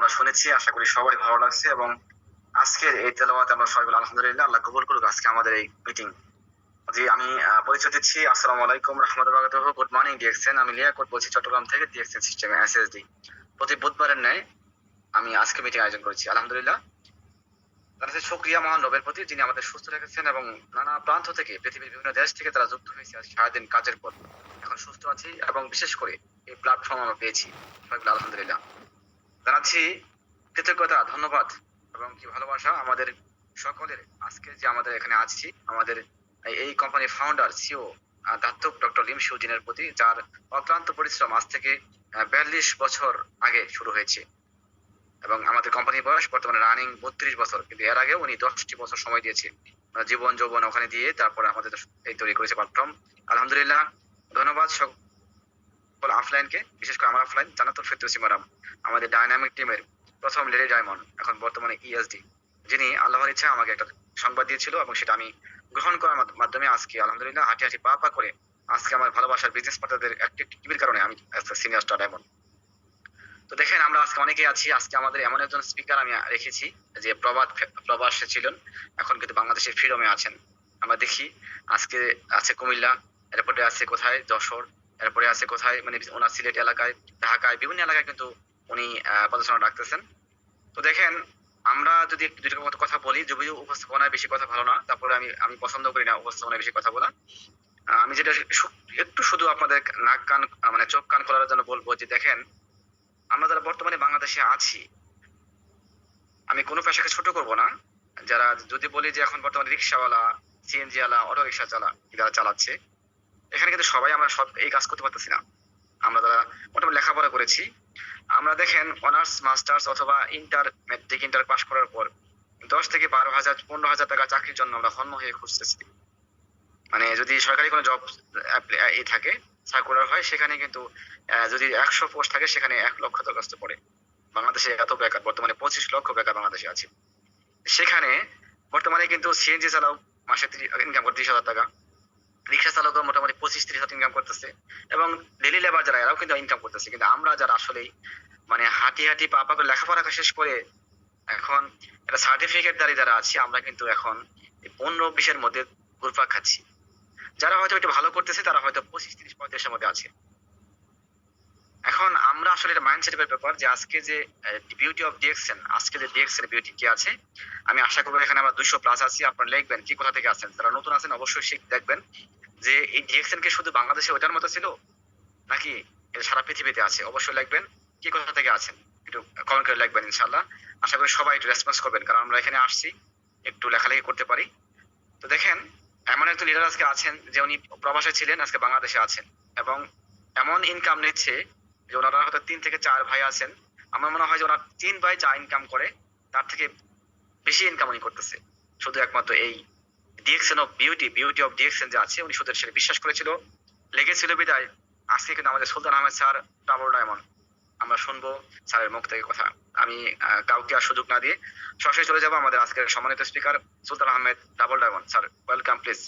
আমরা শুনেছি, আশা করি সবাই ভালো লাগছে। এবং আজকের এই তেলাওয়াতে আমরা সবাই বলি আলহামদুলিল্লাহ, আল্লাহ কবুল করুক আজকে আমাদের এই মিটিং। জি, আমি পরিচয় দিচ্ছি। আসসালামু আলাইকুম রাহমাতুল্লাহি ওয়া বারাকাতুহু। Good morning DXN. আমি লিয়াকত বলছি চট্টগ্রাম থেকে, ডিএক্সএন সিস্টেমে এসএসডি। প্রতি বুধবারের ন্যায় আমি আজকে মিটিং আয়োজন করেছি। আলহামদুলিল্লাহ, জানাচ্ছি শুকরিয়া মহান রবের প্রতি, যিনি আমাদের সুস্থ রেখেছেন এবং নানা প্রান্ত থেকে, পৃথিবীর বিভিন্ন দেশ থেকে তারা যুক্ত হয়েছে আজ সারাদিন কাজের পর। এখন সুস্থ আছি এবং বিশেষ করে এই প্ল্যাটফর্ম আমরা পেয়েছি। সবাই বলি আলহামদুলিল্লাহ। জানাচ্ছি কৃতজ্ঞতা, ধন্যবাদ এবং কি ভালোবাসা আমাদের সকলের। আজকে যে আমাদের এখানে আছি, আমাদের এই কোম্পানির ফাউন্ডার সিও দাত্তক ডক্টর লিম সুজিনের প্রতি, যার অক্লান্ত পরিশ্রম আজ থেকে 42 বছর আগে শুরু হয়েছে। এবং আমাদের কোম্পানির বয়স বর্তমানে রানিং 32 বছর, কিন্তু এর আগে উনি 10টি বছর সময় দিয়েছে, জীবন যৌবন ওখানে দিয়ে তারপরে আমাদের এই তৈরি করেছে প্ল্যাটফর্ম। আলহামদুলিল্লাহ, ধন্যবাদ সকল অফলাইনকে, বিশেষ করে আমার অফলাইন জান্নাতুল ফেরদৌসী ম্যাডাম, আমাদের ডাইনামিক টিমের প্রথম লেডি ডায়মন্ড, এখন বর্তমানে ইএসডি, যিনি আল্লাহর ইচ্ছা আমাকে একটা সংবাদ দিয়েছিল এবং সেটা আমি গ্রহণ করার মাধ্যমে আজকে আলহামদুলিল্লাহ হাঁটি হাঁটি পা পা করে আজকে আমার ভালোবাসার বিজনেস পার্টনারদের টিভির কারণে আমি সিনিয়র স্টার ডায়মন্ড। তো দেখেন, আমরা আজকে অনেকেই আছি। আজকে আমাদের এমন একজন স্পিকার আমি রেখেছি যে প্রবাসে ছিলেন, এখন কিন্তু বাংলাদেশের ফ্রিডমে আছেন। আমরা দেখি আজকে আছে কুমিল্লা, এরপরে আছে কোথায় যশোর, এরপরে আছে কোথায় মানে ওনার সিলেট এলাকায়, ঢাকায়, বিভিন্ন এলাকায় কিন্তু উনি পদচারণা রাখতেছেন। তো দেখেন, আমরা যদি দুটো মতো কথা বলি, যদিও উপস্থাপনায় বেশি কথা ভালো না, তারপরে আমি পছন্দ করি না উপস্থাপনায় বেশি কথা বলা। আমি যেটা একটু শুধু আপনাদের নাক কান মানে চোখ কান খোলার জন্য বলবো যে দেখেন, আমরা যারা বর্তমানে বাংলাদেশে আছি, আমি কোনো পেশাকে ছোট করব না। যারা যদি বলি যে এখন বর্তমানে রিক্সাওয়ালা, সিএনজি ওয়ালা, অটো রিক্সা যারা চালাচ্ছে, এখানে কিন্তু সবাই আমরা সব এই কাজ করতে পারতেছি না। আমরা যারা মোটামুটি লেখাপড়া করেছি, আমরা দেখেন অনার্স মাস্টার্স অথবা ইন্টার মেট্রিক ইন্টার পাস করার পর 10 থেকে 12,000 15,000 টাকা চাকরির জন্য আমরা হন্য হয়ে খুঁজতেছি। মানে যদি সরকারি কোনো জব থাকে, সার্কুলার হয়, সেখানে কিন্তু যদি 100 পোস্ট থাকে সেখানে 1 লক্ষ দরখাস্ত পড়ে। বাংলাদেশে এত বেকার, বর্তমানে 25 লক্ষ বেকার বাংলাদেশে আছে। সেখানে বর্তমানে কিন্তু সিএনজি চালাও মাসে ইনকাম করে 30,000 টাকা, রিক্সা চালকও মোটামুটি 25-30,000 ইনকাম করতেছে, এবং ডেলি লেবার যারা এরাও কিন্তু ইনকাম করতেছে। কিন্তু আমরা যারা আসলেই মানে হাঁটি হাঁটি পা পা করে লেখাপড়া শেষ করে এখন একটা সার্টিফিকেট দাঁড়িয়ে যারা আছি, আমরা কিন্তু এখন 15-20-এর মধ্যে ঘুরপাক খাচ্ছি। যারা হয়তো একটু ভালো করতেছে তারা হয়তো 25-30-35-এর মধ্যে আছে। এখন আমরা আসলে এটা মাইন্ডসেটের ব্যাপার যে আজকে যে বিউটি অফ ডিএক্সএন, আজকে যে ডিএক্সএন বিউটি কি আছে, আমি আশা করবো এখানে আমরা 200 প্লাস আছি। আপনারা লিখবেন কি কোথা থেকে আছেন, যারা নতুন আছেন অবশ্যই দেখবেন যে এই ডিএক্সএন কে শুধু বাংলাদেশে ওটার মতো ছিল নাকি এটা সারা পৃথিবীতে আছে। অবশ্যই লিখবেন কি কোথা থেকে আছেন, একটু কমেন্ট করে লিখবেন। ইনশাআল্লাহ আশা করি সবাই একটু রেসপন্স করবেন, কারণ আমরা এখানে আসছি একটু লেখালেখি করতে পারি। তো দেখেন, এমন একজন লিডার আজকে আছেন যে উনি প্রবাসে ছিলেন, আজকে বাংলাদেশে আছেন এবং এমন ইনকাম নিচ্ছে যে ওনারা হয়তো 3 থেকে 4 ভাই আছেন। আমার মনে হয় যে ওনার 3 ভাই যা ইনকাম করে তার থেকে বেশি ইনকাম উনি করতেছে, শুধু একমাত্র এই DXN of beauty of DXN যে আছে, উনি শুধু সেটা বিশ্বাস করেছিল, লেগেছিল বিদায়। আজকে কিন্তু আমাদের সুলতান আহমেদ স্যার ডাবল ডায়মন্ড, আমরা শুনবো স্যারের মুখ থেকে কথা। আমি কাউকে আর সুযোগ না দিয়ে সরাসরি চলে যাবো আমাদের আজকের সম্মানিত speaker Sultan Ahmed double diamond sir. Welcome please.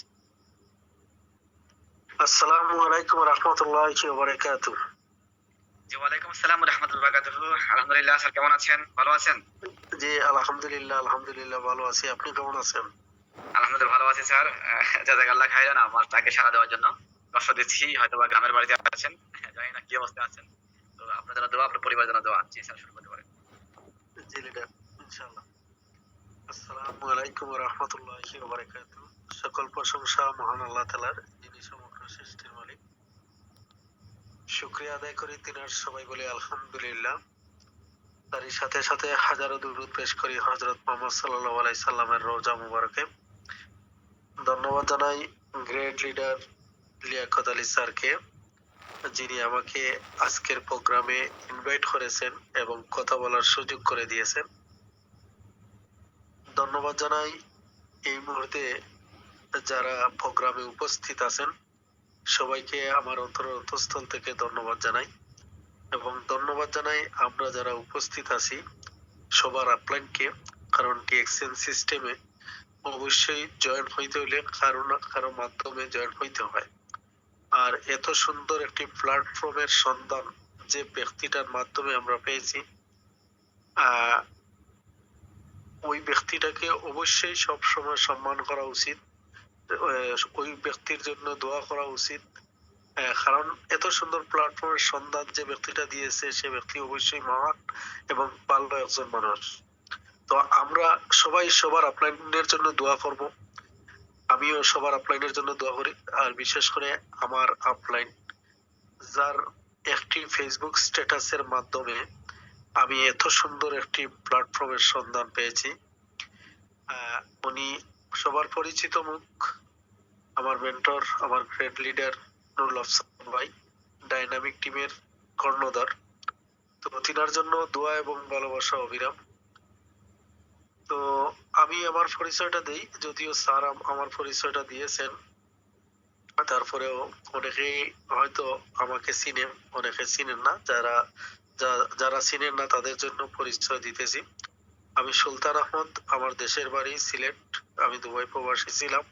আসসালামু আলাইকুম রাহমাতুল্লাহি ওয়া বারাকাতুহু। জি, ওয়ালাইকুম আসসালাম ওয়া রাহমাতুল্লাহি ওয়া বারাকাতুহু। আলহামদুলিল্লাহ স্যার, কেমন আছেন? ভালো আছেন? জি আলহামদুলিল্লাহ ভালো আছি। আপনি কেমন আছেন? আলহামদুলিল্লাহ ভালো আছি স্যার। জাযাকাল্লাহ খাইরান আমার তাকে সাড়া দেওয়ার জন্য। কষ্ট দিচ্ছি, হয়তো বা গ্রামের বাড়িতে আছেন, জানি না কি অবস্থায় আছেন। তো আপনার জন্য দোয়া, আপনার পরিবারের জন্য দোয়া। জি স্যার, শুরু করতে পারেন। জি লিডার, ইনশাআল্লাহ। আসসালামু আলাইকুম ওয়া রাহমাতুল্লাহি ওয়া বারাকাতুহু। সকল প্রশংসা মহান আল্লাহ তাআলার, যিনি সমগ্র সৃষ্টির মালিক। শুকরিয়া আদায় করি তিনার, সবাই বলি আলহামদুলিল্লাহ। তারই সাথে সাথে হাজারো দুরূদ পেশ করি হযরত মুহাম্মদ সাল্লাল্লাহু আলাইহি সাল্লামের রওজা মুবারকে। ধন্যবাদ জানাই গ্রেট লিডার লিয়াকত আলী স্যারকে, যিনি আমাকে আজকের প্রোগ্রামে ইনভাইট করেছেন এবং কথা বলার সুযোগ করে দিয়েছেন। ধন্যবাদ জানাই এই মুহূর্তে যারা প্রোগ্রামে উপস্থিত আছেন, সবাইকে আমার অন্তঃস্থল থেকে ধন্যবাদ জানাই। এবং ধন্যবাদ জানাই আমরা যারা উপস্থিত আছি সবার আপলাইনকে, কারণ ডিএক্সএন সিস্টেমে অবশ্যই জয়েন হইতে হলে কারো না কারো মাধ্যমে জয়েন হইতে হয়। আর এত সুন্দর একটি প্ল্যাটফর্মের সন্ধান যে ব্যক্তিটার মাধ্যমে আমরা পেয়েছি, আহ, ওই ব্যক্তিটাকে অবশ্যই সব সময় সম্মান করা উচিত, ওই ব্যক্তির জন্য দোয়া করা উচিত। কারণ এত সুন্দর প্ল্যাটফর্মের সন্ধান যে ব্যক্তিটা দিয়েছে সে ব্যক্তি অবশ্যই মহান এবং ভালো একজন মানুষ। তো আমরা সবাই সবার আপলাইনের জন্য দোয়া করব, আমিও সবার আপলাইনের জন্য দোয়া করি। আর বিশেষ করে আমার আপলাইন, যার একটি ফেসবুক স্ট্যাটাসের মাধ্যমে আমি এত সুন্দর একটি প্ল্যাটফর্মের সন্ধান পেয়েছি। উনি সবার পরিচিত মুখ, আমার মেন্টর, আমার গ্রেড লিডার নুরুল আফসার ভাই, ডাইনামিক টিমের কর্ণধার। তো তিনার জন্য দোয়া এবং ভালোবাসা অবিরাম। তো আমি আমার পরিচয়টা দেই, যদিও স্যার আমার পরিচয়টা দিয়েছেন, তারপরেও অনেকেই হয়তো আমাকে চিনেন, অনেকে চিনেন না। যারা চিনেন না তাদের জন্য পরিচয় দিতেছি। আমি সুলতান আহমদ, আমার দেশের বাড়ি সিলেট। আমি দুবাই প্রবাসী ছিলাম।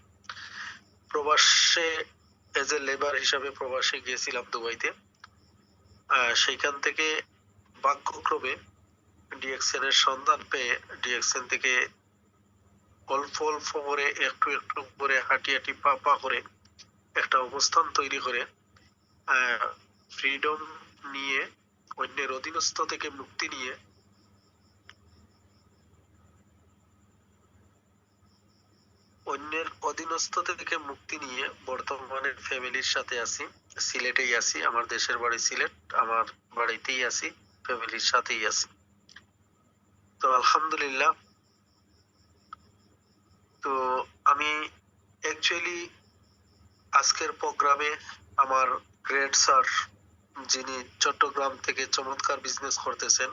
প্রবাসে এজ এ লেবার হিসাবে প্রবাসে গিয়েছিলাম দুবাইতে। সেইখান থেকে ভাগ্যক্রমে ডিএক্সএন এর সন্ধান পেয়ে ডিএক্সএন থেকে অল্প অল্প করে একটু একটু করে হাঁটি হাঁটি পা পা করে একটা অবস্থান তৈরি করে ফ্রিডম নিয়ে, অন্যের অধীনস্থ থেকে মুক্তি নিয়ে বর্তমানে ফ্যামিলির সাথে আছি, সিলেটেই আছি। আমার দেশের বাড়ি সিলেট, আমার বাড়িতেই আছি, ফ্যামিলির সাথেই আছি। তো আলহামদুলিল্লাহ। তো আমি অ্যাকচুয়ালি আজকের প্রোগ্রামে আমার গ্রেট স্যার, যিনি চট্টগ্রাম থেকে চমৎকার বিজনেস করতেছেন,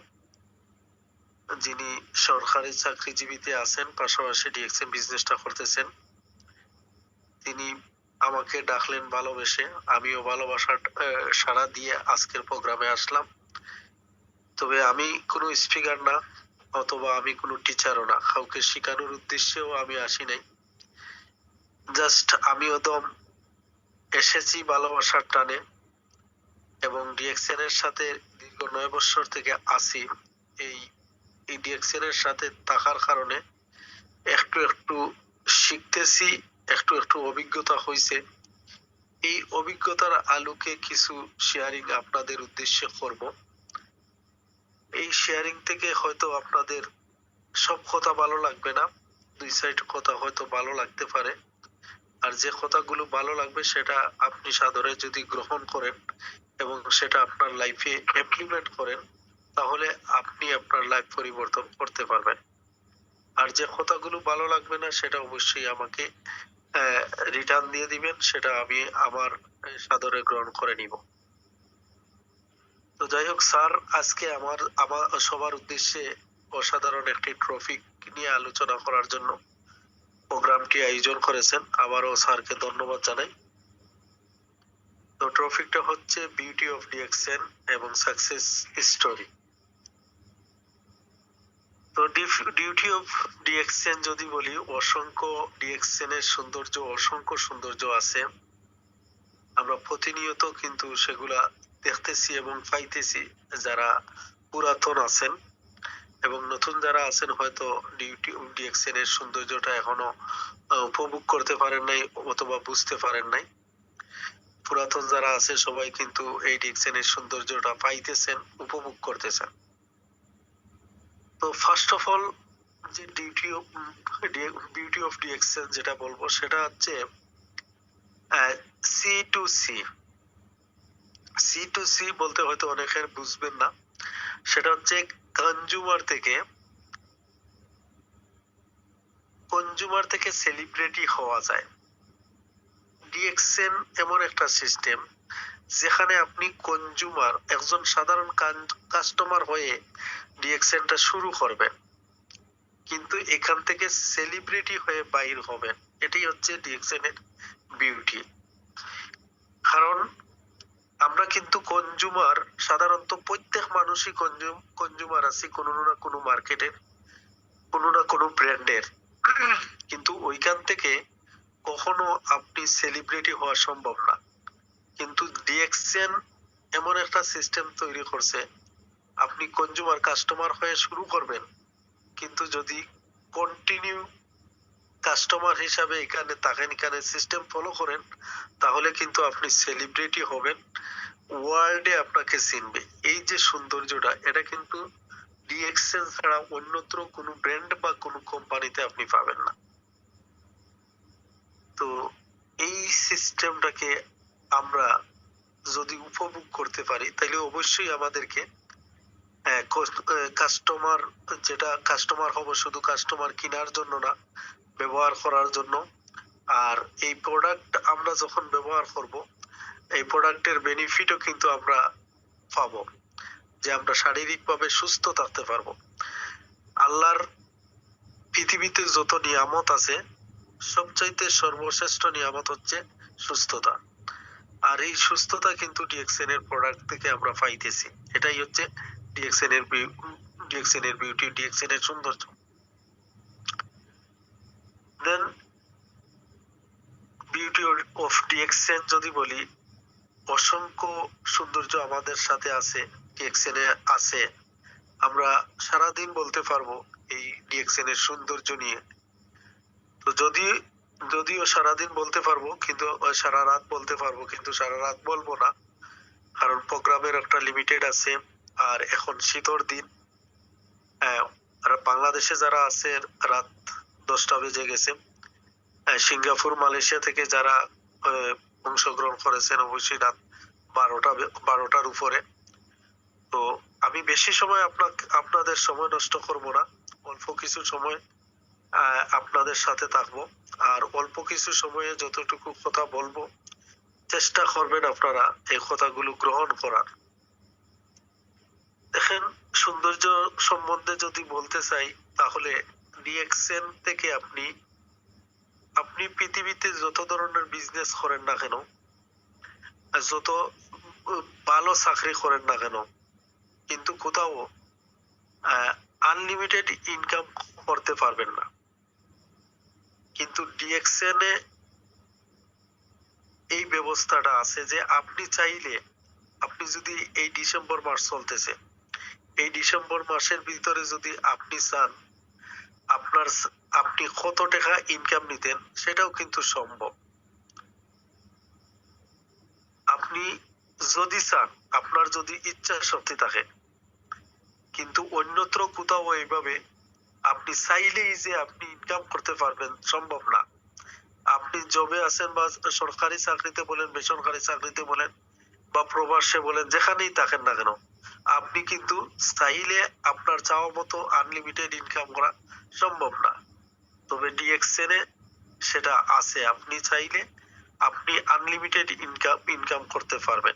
যিনি সরকারি চাকরিজীবীতে আছেন, পাশাপাশি ডিএক্সএন বিজনেসটা করতেছেন, তিনি আমাকে ডাকলেন ভালোবেসে। আমিও ভালোবাসার সাড়া দিয়ে আজকের প্রোগ্রামে আসলাম। তবে আমি কোনো স্পিকার না, অথবা আমি কোনো টিচারও না, কাউকে শেখানোর উদ্দেশ্যেও আমি আসি নাই। জাস্ট আমি একদম এসেছি ভালোবাসার টানে, এবং ডিএক্সএন এর সাথে দীর্ঘ 9 বছর থেকে আছি। এই ডিএক্সএন এর সাথে থাকার কারণে একটু একটু শিখতেছি, একটু একটু অভিজ্ঞতা হয়েছে। এই অভিজ্ঞতার আলোকে কিছু শেয়ারিং আপনাদের উদ্দেশ্যে করব। এই শেয়ারিং থেকে হয়তো আপনাদের সব কথা ভালো লাগবে না, 2 সাইড কথা হয়তো ভালো লাগতে পারে। আর যে কথাগুলো ভালো লাগবে সেটা আপনি সাদরে যদি গ্রহণ করেন এবং সেটা আপনার লাইফে ইমপ্লিমেন্ট করেন, তাহলে আপনি আপনার লাইফ পরিবর্তন করতে পারবেন। আর যে কথাগুলো ভালো লাগবে না সেটা অবশ্যই আমাকে রিটার্ন দিয়ে দিবেন, সেটা আমি আমার সাদরে গ্রহণ করে নিব। তো যাই হোক, স্যার আজকে আমার সবার উদ্দেশ্যে অসাধারণ একটি টপিক নিয়ে আলোচনা করার জন্য প্রোগ্রামটি আয়োজন করেছেন। আবারও স্যারকে ধন্যবাদ জানাই। তো টপিকটা হচ্ছে বিউটি অফ ডিএক্সএন এবং সাকসেস স্টোরি। তো ডিউটি অফ ডিএক্সএন যদি বলি, অসংখ্য ডিএক্সএন এর সৌন্দর্য, অসংখ্য সৌন্দর্য আছে। আমরা প্রতিনিয়ত কিন্তু সেগুলা দেখতেছি এবং পাইতেছি। যারা পুরাতন আছেন এবং নতুন যারা আছেন, হয়তো ডিউটি অফ ডিএক্সএন এর সৌন্দর্যটা এখনো উপভোগ করতে পারেন নাই অথবা বুঝতে পারেন নাই। পুরাতন যারা আছে সবাই কিন্তু এই ডিএক্সএন এর সৌন্দর্যটা পাইতেছেন, উপভোগ করতেছেন। তো ফার্স্ট অফ অল, যে বিউটি অফ ডিএক্সএন যেটা বলবো সেটা হচ্ছে C to C. C to C বলতে হয়তো অনেকের বুঝবেন না, সেটা হচ্ছে কনজুমার থেকে সেলিব্রিটি হওয়া যায়। ডিএক্সএন এমন একটা সিস্টেম যেখানে আপনি কনজুমার, একজন সাধারণ কাস্টমার হয়ে ডিএক্সএনটা শুরু করবেন, কিন্তু এখান থেকে সেলিব্রিটি হয়ে বাইর হবেন। এটাই হচ্ছে ডিএক্সএন এর বিউটি। কারণ আমরা কিন্তু কনজুমার, সাধারণত প্রত্যেক মানুষই কনজুমার আছি কোনো না কোনো মার্কেটের, কোনো না কোনো ব্র্যান্ডের, কিন্তু ওইখান থেকে কখনো আপনি সেলিব্রিটি হওয়া সম্ভব না। কিন্তু ডিএক্সএন এমন একটা সিস্টেম তৈরি করছে, আপনি কনজিউমার কাস্টমার হয়ে শুরু করবেন, কিন্তু যদি কন্টিনিউ কাস্টমার হিসাবে এখানে থাকেন, এখানে সিস্টেম ফলো করেন, তাহলে কিন্তু আপনি সেলিব্রিটি হবেন, ওয়ার্ল্ডে আপনাকে চিনবে। এই যে সৌন্দর্যটা, এটা কিন্তু ডিএক্সএন ছাড়া অন্যত্র কোনো ব্র্যান্ড বা কোনো কোম্পানিতে আপনি পাবেন না। তো এই সিস্টেমটাকে আমরা যদি উপভোগ করতে পারি, তাহলে অবশ্যই আমাদেরকে কাস্টমার, যেটা কাস্টমার হব শুধু কাস্টমার কেনার জন্য না, ব্যবহার করার জন্য। আর এই প্রোডাক্ট আমরা যখন ব্যবহার করব, এই প্রোডাক্টের বেনিফিটও কিন্তু আমরা পাবো, যে আমরা শারীরিকভাবে সুস্থ থাকতে পারবো। আল্লাহর পৃথিবীতে যত নিয়ামত আছে, সবচাইতে সর্বশ্রেষ্ঠ নিয়ামত হচ্ছে সুস্থতা। আর এই সুস্থতা কিন্তু ডিএক্সএন এর প্রোডাক্ট থেকে আমরা পাইতেছি। এটাই হচ্ছে ডিএক্সএন এর বিউটি, ডিএক্সএন এর সৌন্দর্য। দেন বিউটি অফ ডিএক্সএন যদি বলি, অসংখ্য সৌন্দর্য আমাদের সাথে আছে, ডিএক্সএন এ আছে। আমরা সারাদিন বলতে পারবো এই ডিএক্সএন এর সৌন্দর্য নিয়ে। তো যদিও সারাদিন বলতে পারবো, কিন্তু সারা রাত বলতে পারবো, কিন্তু সারা রাত বলবো না, কারণ প্রোগ্রামের একটা লিমিটেড আছে। আর এখন শীতর দিন, আর বাংলাদেশে যারা আছে রাত 10টা বেজে গেছে। সিঙ্গাপুর মালয়েশিয়া থেকে যারা অংশগ্রহণ করেছেন অবশ্যই রাত 12টার উপরে। তো আমি বেশি সময় আপনাদের সময় নষ্ট করব না, অল্প কিছু সময় আপনাদের সাথে থাকবো। আর অল্প কিছু সময়ে যতটুকু কথা বলবো, চেষ্টা করবেন আপনারা এই কথাগুলো গ্রহণ করার। দেখেন, সৌন্দর্য সম্বন্ধে যদি বলতে চাই, তাহলে ডিএক্সএন থেকে আপনি পৃথিবীতে যত ধরনের বিজনেস করেন না কেন, যত ভালো চাকরি করেন না কেন, কিন্তু কোথাও আনলিমিটেড ইনকাম করতে পারবেন না। কিন্তু ডিএক্সএন এ এই ব্যবস্থাটা আছে যে আপনি চাইলে, আপনি যদি এই ডিসেম্বর মাস চলতেছে, এই ডিসেম্বর মাসের ভিতরে যদি আপনি চান, আপনি কত টাকা ইনকাম নিতেন সেটাও কিন্তু সম্ভব। আপনি যদি চান, আপনার যদি ইচ্ছা শক্তি থাকে, কিন্তু অন্যত্র কোথাও এইভাবে আপনি চাইলেই যে আপনি ইনকাম করতে পারবেন সম্ভব না। আপনি জবে আছেন, বা সরকারি চাকরিতে বলেন, বেসরকারি চাকরিতে বলেন, বা প্রবাসে বলেন, যেখানেই থাকেন না কেন, আপনি কিন্তু চাইলে আপনার চাওয়া মতো আনলিমিটেড ইনকাম করা সম্ভব না। তবে ডিএক্সএন এ সেটা আছে, আপনি চাইলে আপনি আনলিমিটেড ইনকাম করতে পারবেন।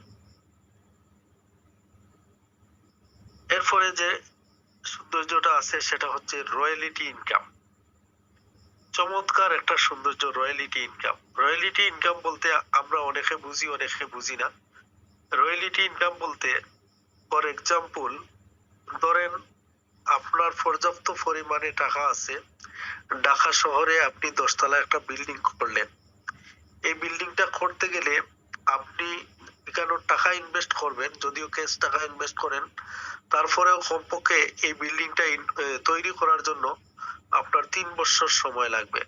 এরপরে যে সৌন্দর্যটা আছে সেটা হচ্ছে রয়্যালিটি ইনকাম। চমৎকার একটা সৌন্দর্য রয়্যালিটি ইনকাম। রয়্যালিটি ইনকাম বলতে আমরা অনেকে বুঝি, অনেকে বুঝি না। রয়্যালিটি ইনকাম বলতে, ফর এক্সাম্পল, ধরেন আপনার পর্যাপ্ত পরিমাণে টাকা আছে, ঢাকা শহরে আপনি 10তলা একটা বিল্ডিং করলেন। এই বিল্ডিংটা করতে গেলে আপনি এখানে টাকা ইনভেস্ট করবেন, যদিও ক্যাশ টাকা ইনভেস্ট করেন, তারপরেও কমপক্ষে এই বিল্ডিংটা তৈরি করার জন্য আপনার 3 বছর সময় লাগবে,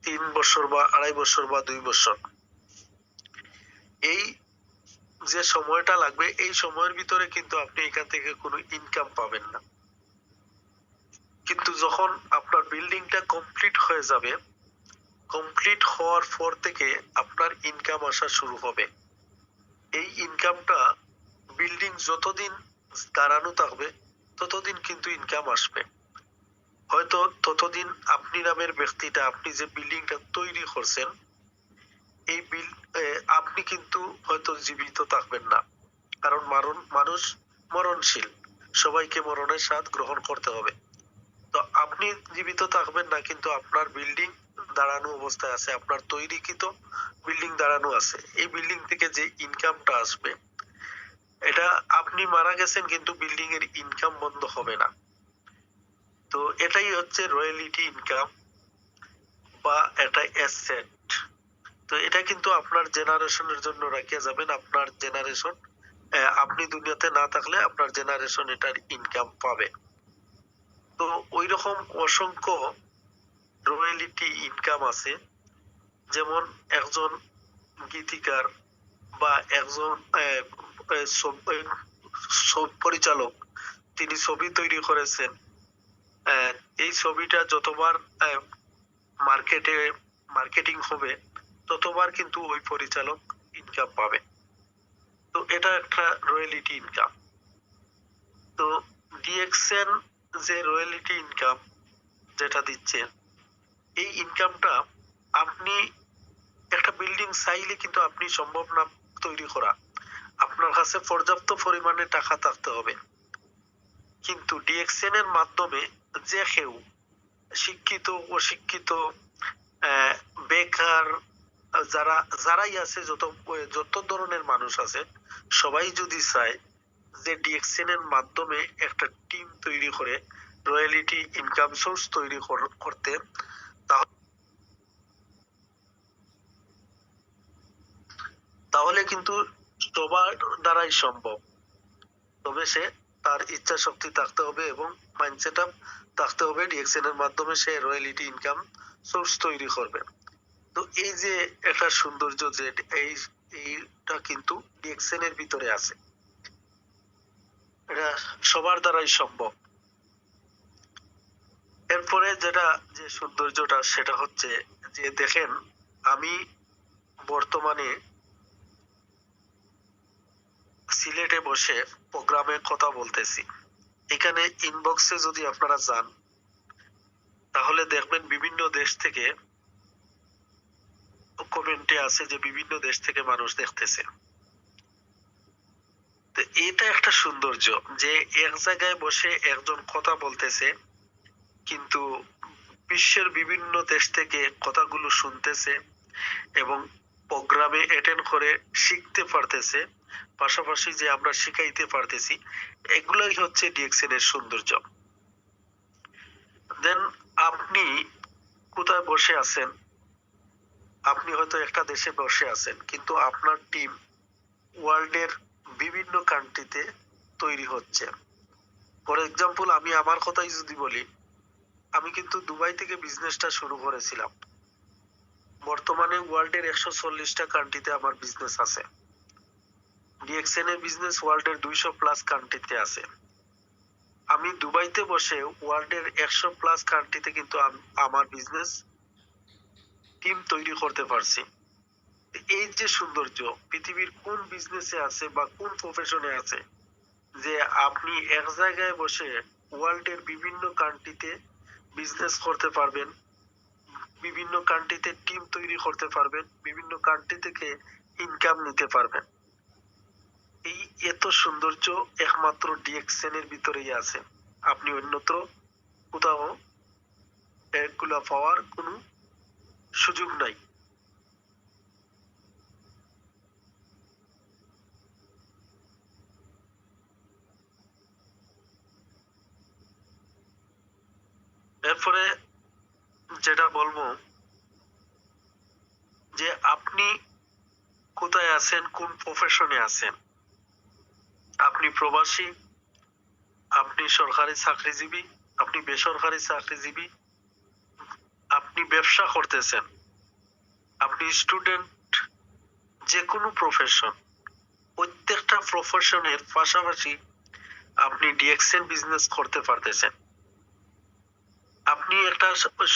3 বছর বা 2.5 বছর বা 2 বছর। এই যে সময়টা লাগবে, এই সময়ের ভিতরে কিন্তু আপনি এখান থেকে কোনো ইনকাম পাবেন না। কিন্তু যখন আপনার বিল্ডিংটা কমপ্লিট হয়ে যাবে, কমপ্লিট হওয়ার পর থেকে আপনার ইনকাম আসা শুরু হবে। এই ইনকামটা বিল্ডিং যতদিন দাঁড়ানো থাকবে ততদিন কিন্তু ইনকাম আসবে। হয়তো ততদিন আপনি নামের ব্যক্তিটা, আপনি যে বিল্ডিংটা তৈরি করছেন, এই আপনি কিন্তু হয়তো জীবিত থাকবেন না, কারণ মানুষ মরণশীল, সবাইকে মরণের স্বাদ গ্রহণ করতে হবে। তো আপনি জীবিত থাকবেন না, কিন্তু আপনার বিল্ডিং দাঁড়ানো অবস্থায় আছে, আপনার তৈরিকৃত বিল্ডিং দাঁড়ানো আছে। এই বিল্ডিং থেকে যে ইনকামটা আসবে, এটা আপনি মারা গেছেন কিন্তু বিল্ডিং এর ইনকাম বন্ধ হবে না। তো এটাই হচ্ছে রয়্যালিটি ইনকাম, বা এটা অ্যাসেট। তো এটা কিন্তু আপনার জেনারেশনের জন্য রাখিয়া যাবেন, আপনার জেনারেশন আপনি দুনিয়াতে না থাকলে আপনার জেনারেশন এটার ইনকাম পাবে। তো ওই রকম অসংখ্য রয়্যালিটি ইনকাম আছে। যেমন একজন গীতিকার বা একজন পরিচালক, তিনি ছবি তৈরি করেছেন। এই ছবিটা যতবার মার্কেটে মার্কেটিং হবে ততবার কিন্তু ওই পরিচালক ইনকাম পাবে। তো এটা একটা রয়্যালিটি ইনকাম। তো ডিএক্সএন যে রয়্যালিটি ইনকাম যেটা দিচ্ছে, এই ইনকামটা আপনি একটা বিল্ডিং চাইলে কিন্তু আপনি সম্ভব না তৈরি করা। আপনার কাছে পর্যাপ্ত পরিমাণে টাকা থাকতে হবে। কিন্তু ডিএক্সএন এর মাধ্যমে যে কেউ, শিক্ষিত অশিক্ষিত, বেকার, যারাই আছে, যত ধরনের মানুষ আছে, সবাই যদি চায় যে ডিএক্সএন এর মাধ্যমে একটা টিম তৈরি করে রয়্যালিটি ইনকাম সোর্স তৈরি করতে, তাহলে কিন্তু সবার দ্বারাই সম্ভব। তবে সে তার ইচ্ছা শক্তি থাকতে হবে এবং মাইন্ডসেট আপ থাকতে হবে। ডিএক্সএন এর মাধ্যমে সে রয়্যালিটি ইনকাম সোর্স তৈরি করবে। তো এই যে একটা সৌন্দর্য, যে এইটা কিন্তু ডিএক্সএন এর ভিতরে আছে, এটা সবার দ্বারাই সম্ভব। এরপরে যে সৌন্দর্যটা, সেটা হচ্ছে যে দেখেন, আমি বর্তমানে সিলেটে বসে প্রোগ্রামে কথা বলতেছি। এখানে ইনবক্সে যদি আপনারা যান, তাহলে দেখবেন বিভিন্ন দেশ থেকে কমেন্টে আছে যে বিভিন্ন দেশ থেকে মানুষ দেখতেছে। তো এটা একটা সৌন্দর্য যে এক জায়গায় বসে একজন কথা বলতেছে, কিন্তু বিশ্বের বিভিন্ন দেশ থেকে কথাগুলো শুনতেছে এবং প্রোগ্রামে অ্যাটেন্ড করে শিখতে পারতেছে, পাশাপাশি যে আমরা শিখাইতে পারতেছি, এগুলাই হচ্ছে ডিএক্সএন এর সৌন্দর্য। দেন আপনি কোথায় বসে আছেন, আপনি হয়তো একটা দেশে বসে আছেন, কিন্তু আপনার টিম ওয়ার্ল্ডের বিভিন্ন কান্ট্রিতে তৈরি হচ্ছে। ফর এক্সাম্পল, আমি আমার কথাই যদি বলি, আমি কিন্তু দুবাই থেকে বিজনেসটা শুরু করেছিলাম। বর্তমানে ওয়ার্ল্ডের 140টা কান্ট্রিতে আমার বিজনেস আছে। ডিএক্সএন এর বিজনেস ওয়ার্ল্ডের 200+ কান্ট্রিতে আছে। আমি দুবাইতে বসে ওয়ার্ল্ডের 100+ কান্ট্রিতে কিন্তু আমার বিজনেস টিম তৈরি করতে পারছি। এই যে সৌন্দর্য, পৃথিবীর কোন বিজনেসে আছে বা কোন প্রফেশনে আছে যে আপনি এক জায়গায় বসে ওয়ার্ল্ডের বিভিন্ন কান্ট্রিতে বিজনেস করতে পারবেন, বিভিন্ন কান্ট্রিতে টিম তৈরি করতে পারবেন, বিভিন্ন কান্ট্রি থেকে ইনকাম নিতে পারবেন। এই এত সৌন্দর্য একমাত্র ডিএক্সএন এর ভিতরেই আছে। আপনি অন্যত্র কোথাও এগুলা পাওয়ার কোনো সুযোগ নাই। এরপরে যেটা বলবো, যে আপনি কোথায় আছেন, কোন প্রফেশনে আছেন, আপনি প্রবাসী, আপনি সরকারি চাকরিজীবী, আপনি বেসরকারি চাকরিজীবী, আপনি ব্যবসা করতেছেন, আপনি স্টুডেন্ট, যে কোনো প্রফেশন, প্রত্যেকটা প্রফেশনের পাশাপাশি আপনি ডিএক্সএন বিজনেস করতে পারতেছেন। আপনি একটা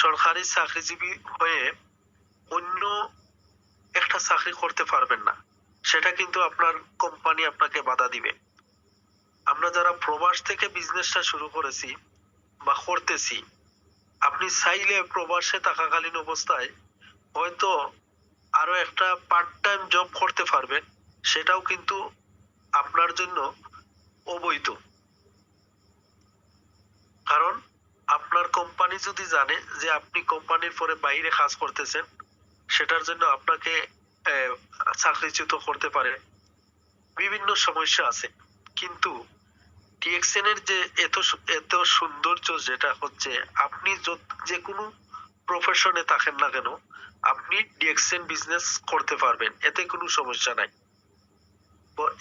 সরকারি চাকরিজীবী হয়ে অন্য একটা চাকরি করতে পারবেন না, সেটা কিন্তু আপনার কোম্পানি আপনাকে বাধা দিবে। আমরা যারা প্রবাস থেকে বিজনেসটা শুরু করেছি বা করতেছি, আপনি চাইলে প্রবাসে থাকাকালীন অবস্থায় হয়তো আরো একটা পার্ট টাইম জব করতে পারবেন, সেটাও কিন্তু আপনার জন্য অবৈধ। কারণ আপনার কোম্পানি যদি জানে যে আপনি কোম্পানির পরে বাইরে কাজ করতেছেন, সেটার জন্য আপনাকে চাকরিচ্যুত করতে পারে, বিভিন্ন সমস্যা আছে। কিন্তু ডিএক্সএন এর যে এত সৌন্দর্য, যেটা হচ্ছে আপনি যে কোনো প্রফেশনে থাকেন না কেন, আপনি ডিএক্সএন বিজনেস করতে পারবেন, এতে কোনো সমস্যা নাই।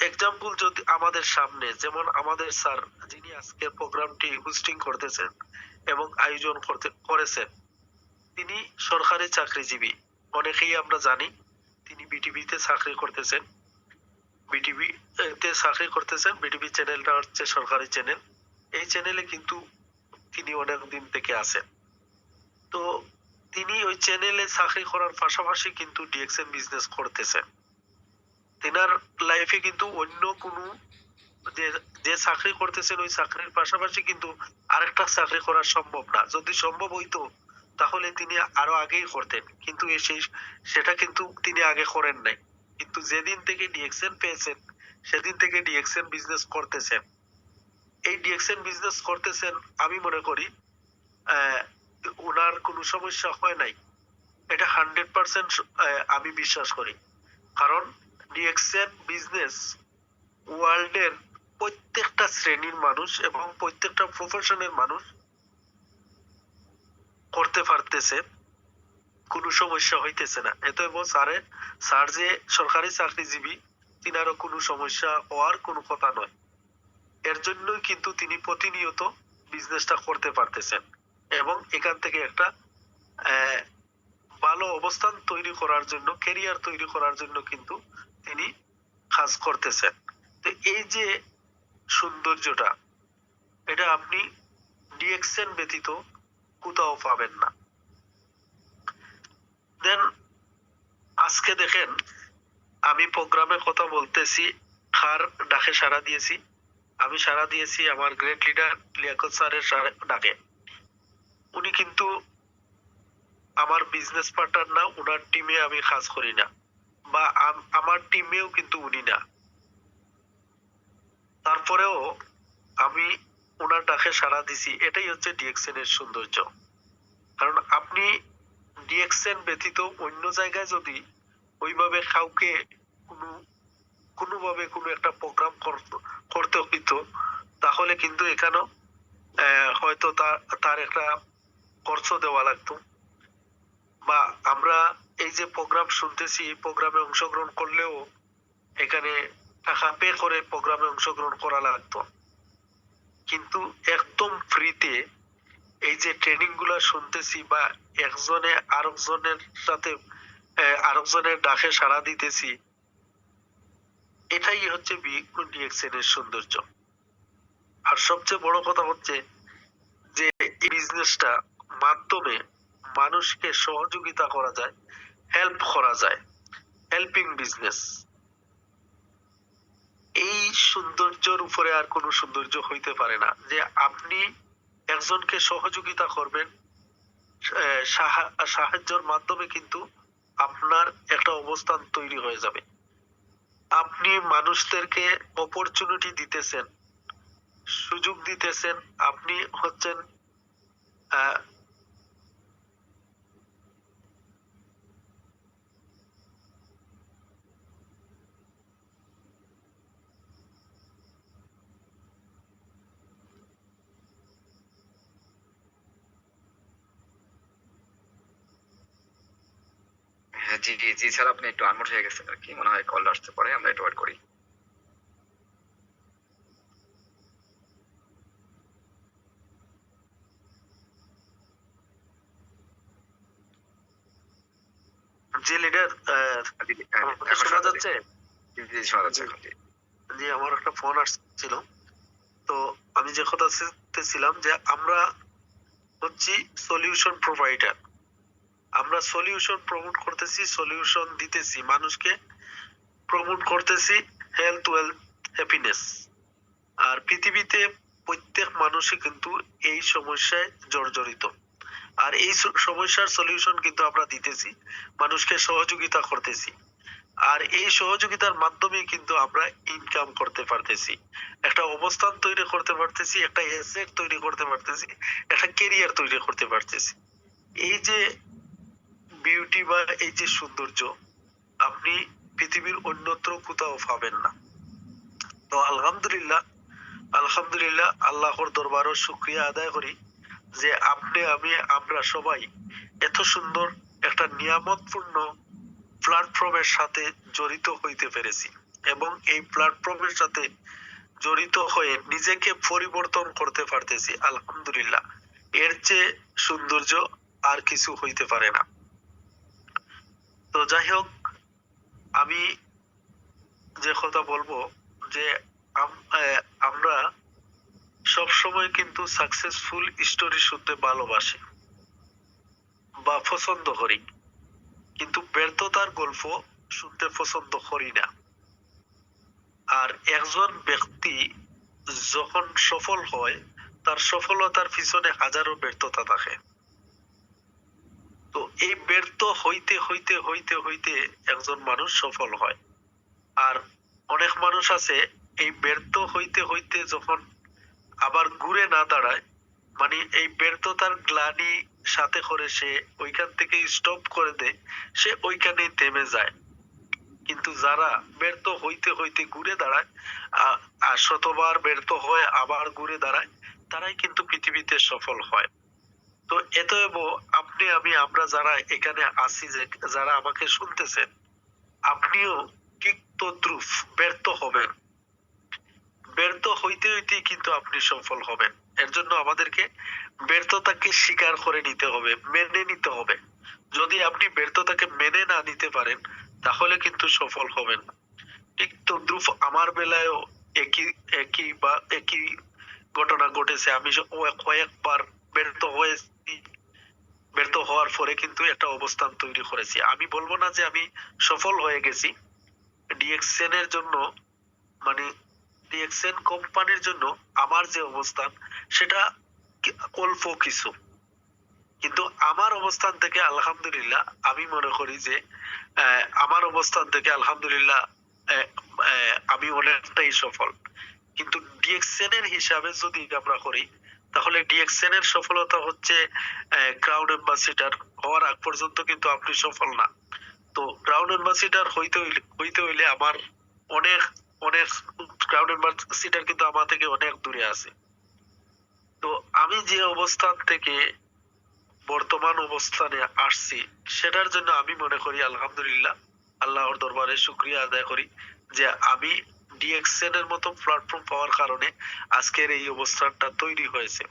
এক্সাম্পল যদি আমাদের সামনে, যেমন আমাদের স্যার যিনি আজকে প্রোগ্রামটি হোস্টিং করতেছেন এবং আয়োজন করেছেন, তিনি সরকারি চাকরিজীবী। অনেকেই আমরা জানি তিনি বিটিভিতে চাকরি করতেছেন। বিটিভি তে চাকরি করতেছেন। বিটিভি চ্যানেলটা হচ্ছে সরকারি চ্যানেল। এই চ্যানেলে কিন্তু তিনি অনেক দিন থেকে আছেন। তো তিনি ওই চ্যানেলে চাকরি করার পাশাপাশি কিন্তু ডিএক্সএন বিজনেস করতেছেন। তেনার লাইফে কিন্তু অন্য কোনো যে যে চাকরি করতেছেন ওই চাকরির পাশাপাশি কিন্তু আরেকটা চাকরি করা সম্ভব না। যদি সম্ভব হইতো তাহলে তিনি আরো আগেই করতেন, কিন্তু সেটা কিন্তু তিনি আগে করেন নাই। কিন্তু যেদিন থেকে ডিএক্সএন পেয়েছেন সেদিন থেকে ডিএক্সএন বিজনেস করতেছেন। এই ডিএক্সএন বিজনেস করতেছেন, আমি মনে করি ওনার কোনো সমস্যা হয় নাই, এটা 100% আমি বিশ্বাস করি। কারণ ডিএক্সএন বিজনেস ওয়ার্ল্ডের প্রত্যেকটা শ্রেণীর মানুষ এবং প্রত্যেকটা প্রফেশনের মানুষ করতে পারতেছে, কোনো সমস্যা হইতেছে না। এত স্যার যে সরকারি চাকরিজীবী, তিনারও কোনো সমস্যা হওয়ার কোনো কথা নয়। এর জন্যই কিন্তু তিনি প্রতিনিয়ত বিজনেসটা করতে পারতেছেন এবং এখান থেকে একটা ভালো অবস্থান তৈরি করার জন্য, ক্যারিয়ার তৈরি করার জন্য কিন্তু তিনি কাজ করতেছেন। তো এই যে সৌন্দর্যটা, এটা আপনি ডিএক্সএন ব্যতীত কোথাও পাবেন না। দেন আজকে দেখেন, আমি প্রোগ্রামে কথা বলতেছি, কার ডাকে সাড়া দিয়েছি? আমি সাড়া দিয়েছি আমার গ্রেট লিডার লিয়াকত স্যারের ডাকে। উনি কিন্তু আমার বিজনেস পার্টনার না, ওনার টিমে আমি কাজ করি না, বা আমার টিমেও কিন্তু উনি না। তারপরেও আমি ওনার ডাকে সাড়া দিছি। এটাই হচ্ছে ডিএক্সএন এর সৌন্দর্য। কারণ আপনি ডিএক্সএন ব্যতীত অন্য জায়গায় যদি ওইভাবে কাউকে কোনোভাবে কোনো একটা প্রোগ্রাম করতে হইতো, তাহলে কিন্তু এখানেও হয়তো তার একটা খরচ দেওয়া লাগতো, বা আমরা এই যে প্রোগ্রাম শুনতেছি, এই প্রোগ্রামে অংশগ্রহণ করলেও এখানে টাকা পে করে প্রোগ্রামে অংশগ্রহণ করা লাগতো। কিন্তু একদম ফ্রিতে এই যে ট্রেনিং গুলা শুনতেছি, বা একজনে আরেকজনের সাথে আরেকজনের ডাকে সাড়া দিতেছি, এটাই হচ্ছে ডিএক্সএন এর সৌন্দর্য। আর সবচেয়ে বড় কথা হচ্ছে যে এই বিজনেসটা মাধ্যমে মানুষকে সহযোগিতা করা যায়, হেল্প করা যায়, হেল্পিং বিজনেস। এই সৌন্দর্যের উপরে আর কোনো সৌন্দর্য হইতে পারে না, যে আপনি একজনকে সহযোগিতা করবেন, সাহায্যের মাধ্যমে কিন্তু আপনার একটা অবস্থান তৈরি হয়ে যাবে। আপনি মানুষদেরকে অপরচুনিটি দিতেছেন, সুযোগ দিতেছেন। আপনি হচ্ছেন হ্যাঁ, জি জি জি স্যার, আপনি একটু আনমোড হয়ে গেছেন আর কি, মনে হয় কল আসতে পারে, আমরা একটু ওয়েট করি। যে লিডার। জি, জি, হ্যাঁ, আমাকে এখন শোনা যাচ্ছে? জি জি, শোনা যাচ্ছে এখন, জি। জি, আমার একটা ফোন আসছিল। তো আমি যে কথা বলতেছিলাম, যে আমরা হচ্ছি সলিউশন প্রোভাইডার। আমরা সলিউশন প্রমোট করতেছি, সলিউশন দিতেছি, মানুষকে প্রমোট করতেছি হেলথ, ওয়েলথ, হ্যাপিনেস। আর পৃথিবীতে প্রত্যেক মানুষই কিন্তু এই সমস্যায় জর্জরিত। আর এই সমস্যার সলিউশন কিন্তু আমরা দিতেছি, মানুষকে সহযোগিতা করতেছি। আর এই সহযোগিতার মাধ্যমে কিন্তু আমরা ইনকাম করতে পারতেছি, একটা অবস্থান তৈরি করতে পারতেছি, একটা অ্যাসেট তৈরি করতে পারতেছি, একটা ক্যারিয়ার তৈরি করতে পারতেছি। এই যে বিউটি বা এই যে সৌন্দর্য, আপনি পৃথিবীর অন্যত্র কোথাও পাবেন না। তো আলহামদুলিল্লাহ, আলহামদুলিল্লাহ, আল্লাহর দরবারও শুকরিয়া আদায় করি যে আপনি, আমি, আমরা সবাই এত সুন্দর একটা নিয়ামতপূর্ণ প্ল্যাটফর্মের সাথে জড়িত হইতে পেরেছি। এবং এই প্ল্যাটফর্মের সাথে জড়িত হয়ে নিজেকে পরিবর্তন করতে পারতেছি, আলহামদুলিল্লাহ। এর চেয়ে সৌন্দর্য আর কিছু হইতে পারে না। তো যাই হোক, আমি যে কথা বলবো যে আমরা সব সময় কিন্তু সাকসেসফুল স্টোরি শুনতে ভালোবাসি বা পছন্দ করি, কিন্তু ব্যর্থতার গল্প শুনতে পছন্দ করি না। আর একজন ব্যক্তি যখন সফল হয়, তার সফলতার পিছনে হাজারো ব্যর্থতা থাকে। তো এই ব্যর্থ হইতে হইতে হইতে হইতে একজন মানুষ সফল হয়। আর অনেক মানুষ আছে এই ব্যর্থ হইতে হইতে যখন আবার ঘুরে না দাঁড়ায়, মানে এই ব্যর্থতার গ্লানি সাথে করে সে ওইখান থেকে স্টপ করে দেয়, সে ওইখানেই থেমে যায়। কিন্তু যারা ব্যর্থ হইতে হইতে ঘুরে দাঁড়ায়, আর শতবার ব্যর্থ হয়ে আবার ঘুরে দাঁড়ায়, তারাই কিন্তু পৃথিবীতে সফল হয়। তো এতএব আপনি আমি আমরা যারা এখানে আছি, যে যারা আমাকে শুনতেছেন, আপনিও ঠিক তদ্রুপ ব্যর্থ হবেন। ব্যর্থ হইতে হইতেই কিন্তু আপনি সফল হবেন। এর জন্য আমাদেরকে ব্যর্থতাকে স্বীকার করে নিতে হবে, মেনে নিতে হবে। যদি আপনি ব্যর্থতাকে মেনে না নিতে পারেন, তাহলে কিন্তু সফল হবেন না। ঠিক তদ্রুপ আমার বেলায়ও একই একই ঘটনা ঘটেছে। আমি কয়েকবার ব্যর্থ হয়েছি, ব্যর্থ হওয়ার পরে কিন্তু একটা অবস্থান তৈরি করেছি। আমি বলবো না যে আমি সফল হয়ে গেছি। ডিএক্সএন এর জন্য, মানে ডিএক্সএন কোম্পানির জন্য আমার যে অবস্থান, সেটা অল্প কিছু, কিন্তু আমার অবস্থান থেকে আলহামদুলিল্লাহ আমি মনে করি যে আমার অবস্থান থেকে আলহামদুলিল্লাহ আমি অনেকটাই সফল। কিন্তু ডিএক্সএন এর হিসাবে যদি আমরা করি, তাহলে ডিএক্সএন এর সফলতা হচ্ছে ক্রাউন অ্যাম্বাসিডার হওয়ার আগ পর্যন্ত কিন্তু আপনি সফল না। তো ক্রাউন অ্যাম্বাসিডার হইতে হইলে আমার অনেক অনেক ক্রাউন অ্যাম্বাসিডার কিন্তু আমার থেকে অনেক দূরে আছে। তো আমি যে অবস্থান থেকে বর্তমান অবস্থানে আসছি, সেটার জন্য আমি মনে করি আলহামদুলিল্লাহ, আল্লাহর দরবারে শুকরিয়া আদায় করি যে আমি ডিএক্সএন এর মতো প্ল্যাটফর্ম পাওয়ার কারণে আজকের এই অবস্থানটা তৈরি হয়েছে।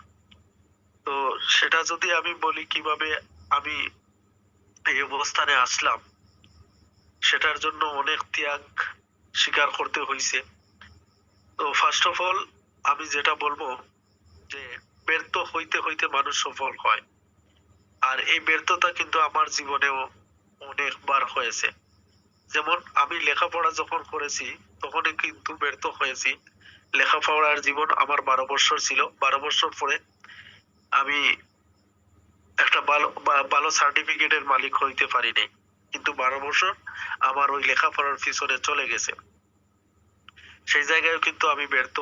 তো সেটা যদি আমি বলি কিভাবে আমি এই অবস্থানে আসলাম, সেটার জন্য অনেক ত্যাগ স্বীকার করতে হয়েছে। তো ফার্স্ট অফ অল আমি যেটা বলবো যে ব্যর্থ হইতে হইতে মানুষ সফল হয়। আর এই ব্যর্থতা কিন্তু আমার জীবনেও অনেকবার হয়েছে। যেমন আমি লেখাপড়া যখন করেছি, তখনই কিন্তু ব্যর্থ হয়েছি। লেখাপড়ার জীবন আমার 12 বছর ছিল। 12 বছর পরে আমি একটা ভালো সার্টিফিকেটের মালিক হইতে পারি নাই, কিন্তু 12 বছর আমার ওই লেখাপড়ার পিছনে চলে গেছে। সেই জায়গায় কিন্তু আমি ব্যর্থ।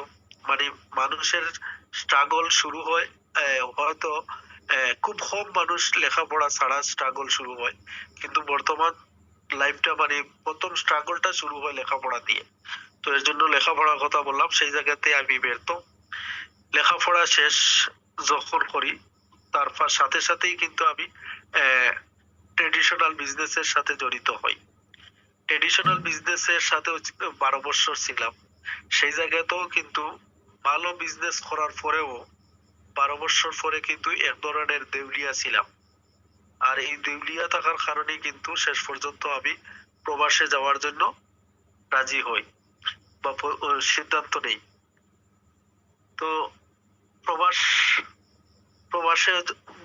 মানে মানুষের স্ট্রাগল শুরু হয়, হয়তো খুব কম মানুষ লেখাপড়া ছাড়া স্ট্রাগল শুরু হয়, কিন্তু বর্তমান লাইফটা, মানে প্রথম স্ট্রাগলটা শুরু হয় লেখাপড়া দিয়ে। তো এর জন্য লেখাপড়ার কথা বললাম, সেই জায়গাতে আমি ব্যর্থ। লেখাপড়া শেষ যখন করি, তারপর সাথে সাথেই কিন্তু আমি ট্রেডিশনাল বিজনেসের সাথে জড়িত হই। ট্রেডিশনাল বিজনেসের সাথে 12 বছর ছিলাম। সেই জায়গাতেও কিন্তু ভালো বিজনেস করার পরেও 12 বছর পরে কিন্তু এক ধরনের দেউলিয়া ছিলাম। আর এই দেউলিয়া থাকার কারণে কিন্তু শেষ পর্যন্ত আমি প্রবাসে যাওয়ার জন্য রাজি হই বা সিদ্ধান্ত নেই। তো প্রবাস প্রবাসে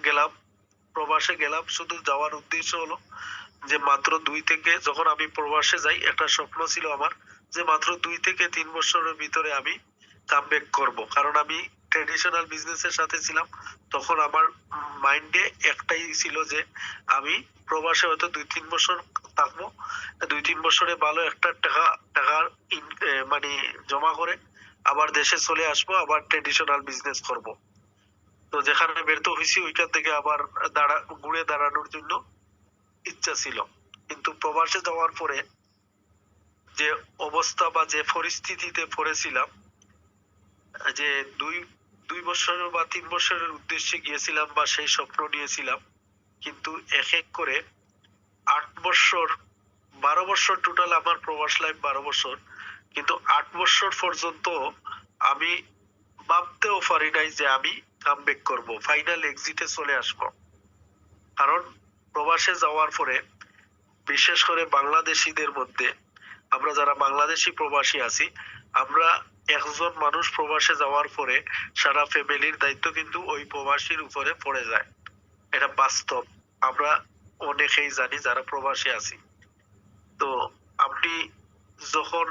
গেলাম। প্রবাসে গেলাম শুধু যাওয়ার উদ্দেশ্য হলো যে মাত্র 2 থেকে, যখন আমি প্রবাসে যাই, একটা স্বপ্ন ছিল আমার যে মাত্র 2 থেকে 3 বছরের ভিতরে আমি কামব্যাক করব। কারণ আমি ট্রেডিশনাল বিজনেসের সাথে ছিলাম, তখন আমার মাইন্ডে একটাই ছিল যে আমি প্রবাসে হয়তো 2-3 বছর থাকবো। 2-3 বছরে ভালো একটা টাকা মানে জমা করে আবার দেশে চলে আসবো, আবার ট্রেডিশনাল বিজনেস করব। তো যেখানে ব্যর্থ হয়েছি, ওইখান থেকে আবার ঘুরে দাঁড়ানোর জন্য ইচ্ছা ছিল। কিন্তু প্রবাসে যাওয়ার পরে যে অবস্থা বা যে পরিস্থিতিতে পড়েছিলাম, যে দুই 2 বছর বা 3 বছরের উদ্দেশ্যে গিয়েছিলাম বা সেই স্বপ্ন নিয়েছিলাম, কিন্তু এক এক করে 8 বছর, 12 বছর টোটাল আমার প্রবাস লাইফ, 12 বছর। কিন্তু 8 বছর পর্যন্ত আমি ভাবতেও পারি নাই যে আমি কামব্যাক করব, ফাইনাল এক্সিটে চলে আসব। কারণ প্রবাসে যাওয়ার পরে বিশেষ করে বাংলাদেশিদের মধ্যে, আমরা যারা বাংলাদেশি প্রবাসী আছি, আমরা একজন মানুষ প্রবাসে যাওয়ার পরে সারা ফ্যামিলির দায়িত্ব কিন্তু ওই প্রবাসীর উপরে পড়ে যায়। এটা বাস্তব, আমরা অনেকেই জানি যারা প্রবাসী আছি। তো আপনি যখন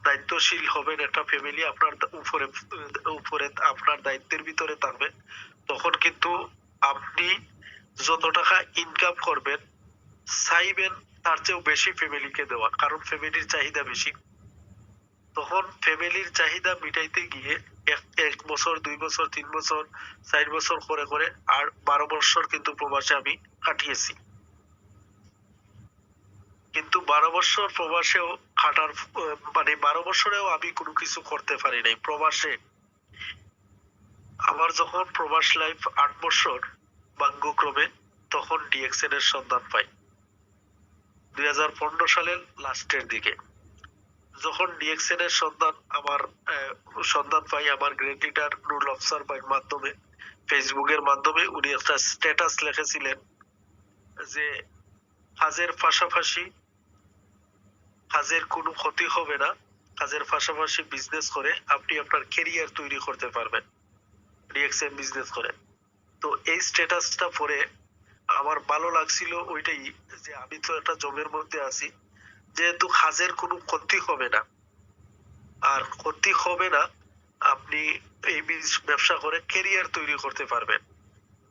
দায়িত্বশীল হবেন, একটা ফ্যামিলি আপনার উপরে উপরে আপনার দায়িত্বের ভিতরে থাকবে, তখন কিন্তু আপনি যত টাকা ইনকাম করবেন চাইবেন তার চেয়েও বেশি ফ্যামিলিকে দেওয়া, কারণ ফ্যামিলির চাহিদা বেশি। তখন ফ্যামিলির চাহিদা মিটাইতে গিয়ে এক বছর 2 বছর 3 বছর 4 বছর করে করে আর 12 বছর কিন্তু প্রবাসে আমি কাটিয়েছি। কিন্তু 12 বছর প্রবাসেও খাটার মানে 12 বছরেও আমি কোনো কিছু করতে পারি নাই প্রবাসে। আমার যখন প্রবাস লাইফ 8 বছর ভাগ্যক্রমে, তখন ডিএক্সএন এর সন্ধান পাই 2015 সালের লাস্টের দিকে। যখন ডিএক্সএন এর সন্ধান পাই আমার গ্রেড লিডার নুরুল আফসার ভাইয়ের মাধ্যমে, ফেসবুকের মাধ্যমে উনি একটা স্ট্যাটাস লিখেছিলেন যে কাজের পাশাপাশি, কাজের কোনো ক্ষতি হবে না, কাজের পাশাপাশি বিজনেস করে আপনি আপনার ক্যারিয়ার তৈরি করতে পারবেন ডিএক্সএন বিজনেস করে। তো এই স্ট্যাটাসটা পড়ে আমার ভালো লাগছিল ওইটাই, যে আমি তো একটা জবের মধ্যে আছি, যেহেতু কাজের কোনো ক্ষতি হবে না, আর ক্ষতি হবে না, আপনি এই ব্যবসা করে ক্যারিয়ার তৈরি করতে পারবেন,